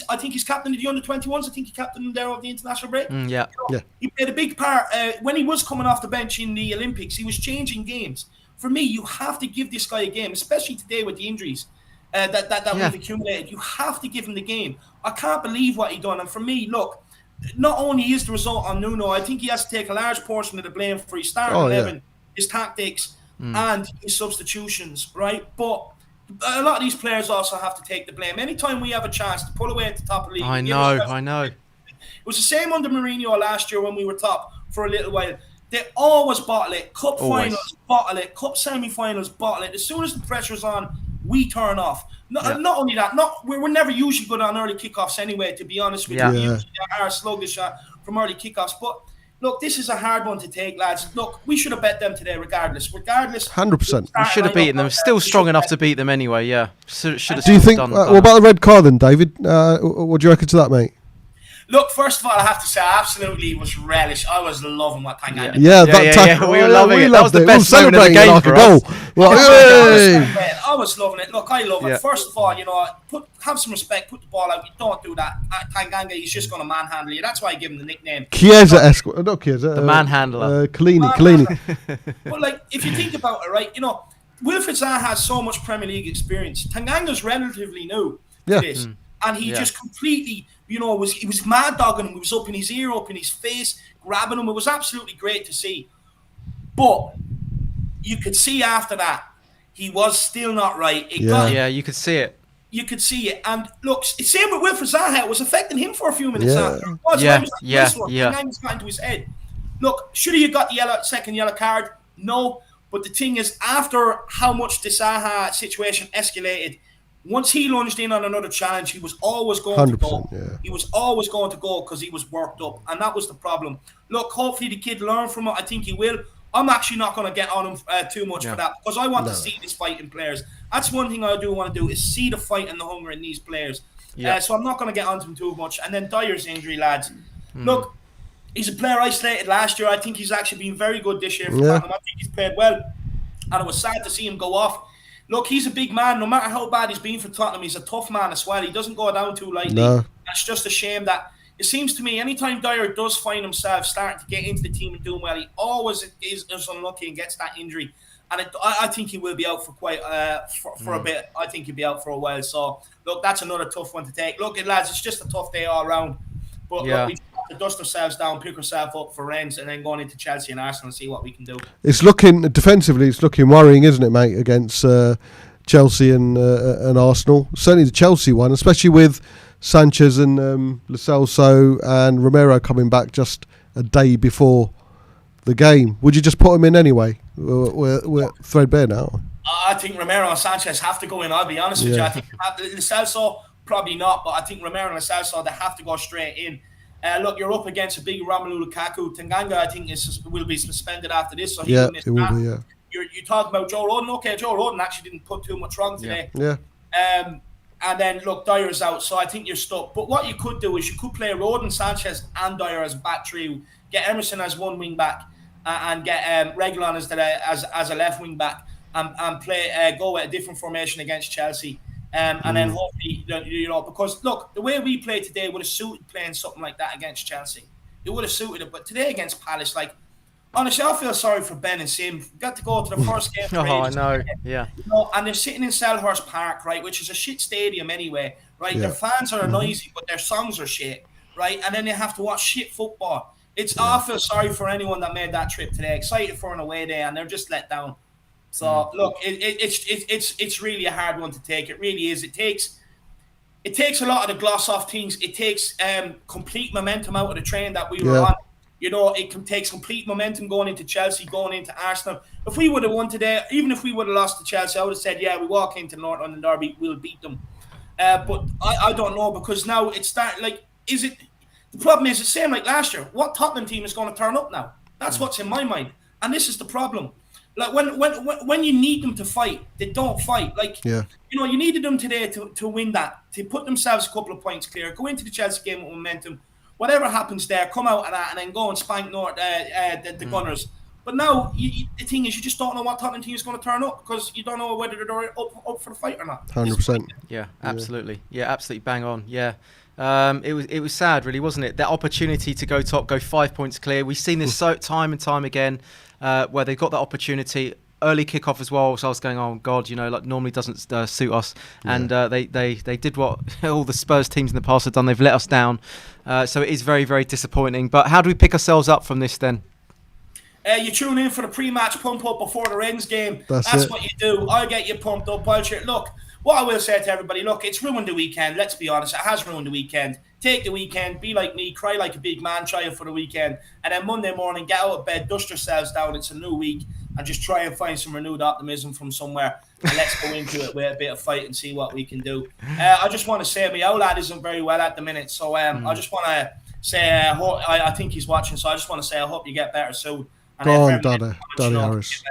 I think he's captain of the under-21s. I think he captained them there over the international break. He played a big part when he was coming off the bench in the Olympics. He was changing games. For me, you have to give this guy a game, especially today with the injuries that we've accumulated. You have to give him the game. I can't believe what he done. And for me, look, not only is the result on Nuno, I think he has to take a large portion of the blame for his starting 11, his tactics, and his substitutions. Right, but a lot of these players also have to take the blame. Anytime we have a chance to pull away at the top of the league. I know. It was the same under Mourinho last year when we were top for a little while. They always bottle it. Cup finals, bottle it. Cup semi-finals, bottle it. As soon as the pressure's on, we turn off. Not only that, we're never usually good on early kickoffs anyway, to be honest with you. We usually are sluggish from early kickoffs. But look, this is a hard one to take, lads. Look, we should have bet them today, regardless. 100%. We should have beaten them. Still strong enough to beat them anyway. Yeah. Should have. Do you think? What about the red card then, David? What do you reckon to that, mate? Look, first of all, I have to say, I absolutely was relish. I was loving what Tanganga did. Yeah, we were loving it. That was the best moment of the game for us. I was loving it. Look, I love it. First of all, have some respect. Put the ball out. You don't do that. Tanganga, he's just going to manhandle you. That's why I give him the nickname. Chiesa, not Chiesa. The manhandler. Collini. But if you think about it, right, Wilfried Zaha has so much Premier League experience. Tanganga's relatively new to this. And he just completely, he was mad dogging him. He was up in his ear, up in his face, grabbing him. It was absolutely great to see. But you could see after that, he was still not right. You could see it. You could see it. And look, same with Wilfried Zaha. It was affecting him for a few minutes after. Tanganga's got into his head. Look, should he have got the second yellow card? No. But the thing is, after how much the Zaha situation escalated, once he lunged in on another challenge, he was always going to go. Yeah. He was always going to go because he was worked up. And that was the problem. Look, hopefully the kid learned from it. I think he will. I'm actually not going to get on him too much for that because I want to see this fight in players. That's one thing I do want to do is see the fight and the hunger in these players. So I'm not going to get on to him too much. And then Dyer's injury, lads. Look, he's a player I slated last year. I think he's actually been very good this year for Tottenham. I think he's played well. And it was sad to see him go off. Look, he's a big man. No matter how bad he's been for Tottenham, he's a tough man as well. He doesn't go down too lightly. No. That's just a shame that it seems to me anytime Dyer does find himself starting to get into the team and doing well, he always is unlucky and gets that injury. And I think he will be out for quite for a bit. I think he'll be out for a while. So, look, that's another tough one to take. Look, lads, it's just a tough day all around. But look, we have to dust ourselves down, pick ourselves up for Rennes, and then going into Chelsea and Arsenal and see what we can do. It's looking defensively. It's looking worrying, isn't it, mate? Against Chelsea and Arsenal. Certainly the Chelsea one, especially with Sanchez and Lo Celso and Romero coming back just a day before the game. Would you just put them in anyway? We're threadbare now. I think Romero and Sanchez have to go in. I'll be honest with you. I think Lo Celso probably not, but I think Romero and Lo Celso, they have to go straight in. Look, you're up against a big Romelu Lukaku. Tanganga, I think, will be suspended after this, so he will miss that. You talk about Joe Rodon. Okay, Joe Rodon actually didn't put too much wrong today. And then, look, Dyer's out, so I think you're stuck. But what you could do is you could play Rodon, Sanchez, and Dyer as back three. Get Emerson as one wing back, and get Reguilon as a left wing back, and play go with a different formation against Chelsea. And then hopefully, because look, the way we played today would have suited playing something like that against Chelsea. It would have suited it, but today against Palace, honestly, I feel sorry for Ben and Sim. Got to go to the first game. I know, yeah. And they're sitting in Selhurst Park, right, which is a shit stadium anyway, right? Yeah. Their fans are noisy, but their songs are shit, right? And then they have to watch shit football. I feel sorry for anyone that made that trip today. Excited for an away day, and they're just let down. So look, it's really a hard one to take. It really is. It takes a lot of the gloss off things. It takes complete momentum out of the train that we were on. It takes complete momentum going into Chelsea, going into Arsenal. If we would have won today, even if we would have lost to Chelsea, I would have said, we walk into North London Derby, we'll beat them. But I don't know, because now it's the problem is the same like last year. What Tottenham team is going to turn up now? That's what's in my mind. And this is the problem. Like when you need them to fight, they don't fight. You needed them today to win that, to put themselves a couple of points clear, go into the Chelsea game with momentum. Whatever happens there, come out of that and then go and spank the Gunners. But now, the thing is, you just don't know what Tottenham team is going to turn up, because you don't know whether they're up for the fight or not. 100%. Yeah, absolutely. Yeah, absolutely bang on. Yeah. It was sad, really, wasn't it? That opportunity to go top, go 5 points clear. We've seen this time and time again, where they've got that opportunity. Early kickoff as well, so I was going, oh God, normally doesn't suit us, and they did what all the Spurs teams in the past have done. They've let us down, so it is very, very disappointing. But how do we pick ourselves up from this then? You tune in for the pre-match pump up before the Rennes game. That's what you do. I'll get you pumped up. Look, what I will say to everybody, look, it's ruined the weekend. Let's be honest, it has ruined the weekend. Take the weekend, be like me, cry like a big man, try it for the weekend, and then Monday morning, get out of bed, dust yourselves down. It's a new week, and just try and find some renewed optimism from somewhere, and let's go into it with a bit of fight and see what we can do. I just want to say my old lad isn't very well at the minute, so I just want to say I think he's watching, so I just want to say I hope you get better soon. And Go on, Daddy Harris.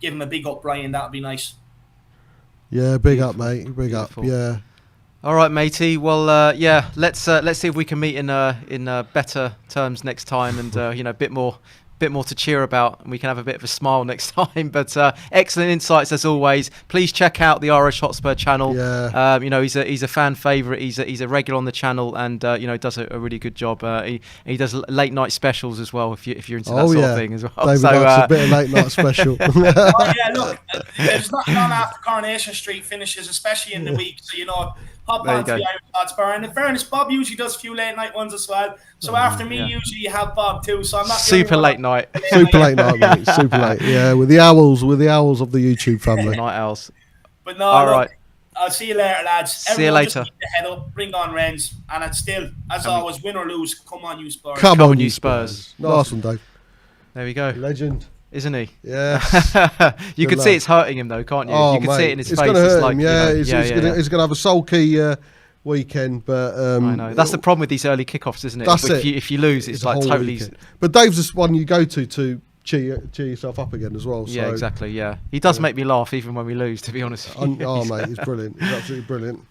Give him a big up, Brian. That would be nice. Yeah, big up, mate. Big up. Yeah. All right, matey. Well, yeah. Let's see if we can meet in better terms next time, and a bit more to cheer about, and we can have a bit of a smile next time. But excellent insights as always. Please check out the Irish Hotspur channel. Yeah. He's a fan favourite. He's a regular on the channel, and does a really good job. He does late night specials as well. If you're into that sort of thing as well. David likes a bit of late night special. Oh yeah, look, there's nothing on after Coronation Street finishes, especially in the week. So hop on to the Irish Hotspur. And in fairness, Bob usually does a few late night ones as well. So after me, usually you have Bob too. So I'm not super late night. Super late night, mate. Super late. Yeah, with the owls of the YouTube family. Night owls. But no, all right. I'll see you later, lads. See you later. Just keep your head up, bring on Wrens, and it's still, as always, win or lose, come on you Spurs. Come on you Spurs. Nice one, Dave. There we go. Legend. Isn't he? Yeah. You can see it's hurting him though, can't you? Oh, you can see it in his face. It's going to hurt like, him, yeah. He's going to have a sulky weekend, but I know. That's the problem with these early kickoffs, isn't it? That's if you lose, it's like totally. Weekend. But Dave's just one you go to cheer yourself up again as well. So. Yeah, exactly. Yeah, he does make me laugh even when we lose. To be honest. Oh mate, he's brilliant. He's absolutely brilliant.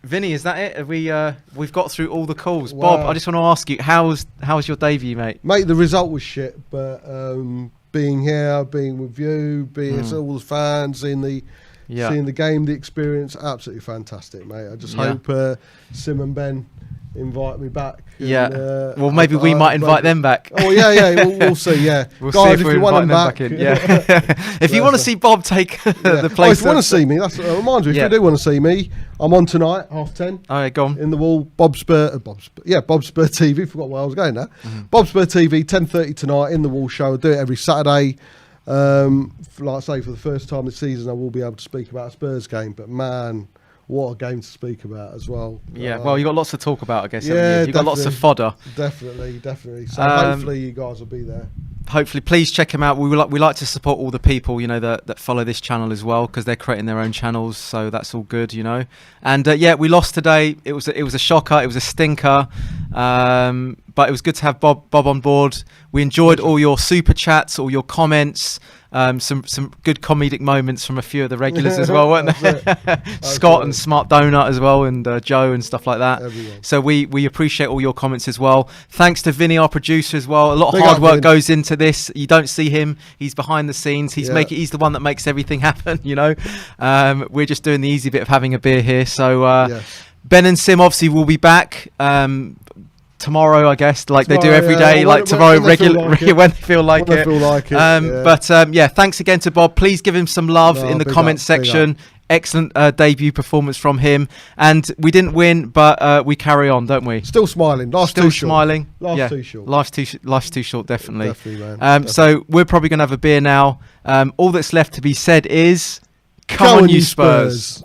Vinny, is that it? Have we've got through all the calls. Wow. Bob, I just want to ask you, how's your debut, mate? Mate, the result was shit, but being here, being with you, being all the fans, seeing the game, the experience, absolutely fantastic, mate. I just hope Sim and Ben invite me back. Yeah. And, well, maybe we might invite them back. Oh yeah. We'll see. Yeah. We'll Guys, see if you want them back in. Yeah. If you want to see Bob take the place, if you want to see me, that's remind you. If you do want to see me, I'm on tonight, 10:30. All right, go on. In the wall, Bob Spur TV. Forgot where I was going now. Bob Spur TV, 10:30 tonight in the wall show. I do it every Saturday. Like I say, for the first time this season, I will be able to speak about a Spurs game. But man, what a game to speak about as well. Yeah, well, you got lots to talk about, I guess. Yeah, you got lots of fodder. Definitely. So hopefully you guys will be there. Hopefully, please check them out. We like to support all the people that follow this channel as well, because they're creating their own channels, so that's all good, And we lost today. It was a shocker. It was a stinker. But it was good to have Bob on board. We enjoyed all your super chats, all your comments. Some good comedic moments from a few of the regulars as well, weren't there? Scott and Smart Donut as well, and Joe and stuff like that. Everyone. So we appreciate all your comments as well. Thanks to Vinny, our producer, as well. A lot of hard work goes into this. You don't see him; he's behind the scenes. He's the one that makes everything happen. We're just doing the easy bit of having a beer here. So Ben and Sim obviously will be back. Tomorrow, I guess, like they do every day, tomorrow, regular when they feel like it. But thanks again to Bob. Please give him some love in the comments section. Excellent debut performance from him, and we didn't win, but we carry on, don't we? Still smiling. Life's too short. Life's too short, definitely. Definitely, man. So we're probably going to have a beer now. All that's left to be said is, come on, you Spurs.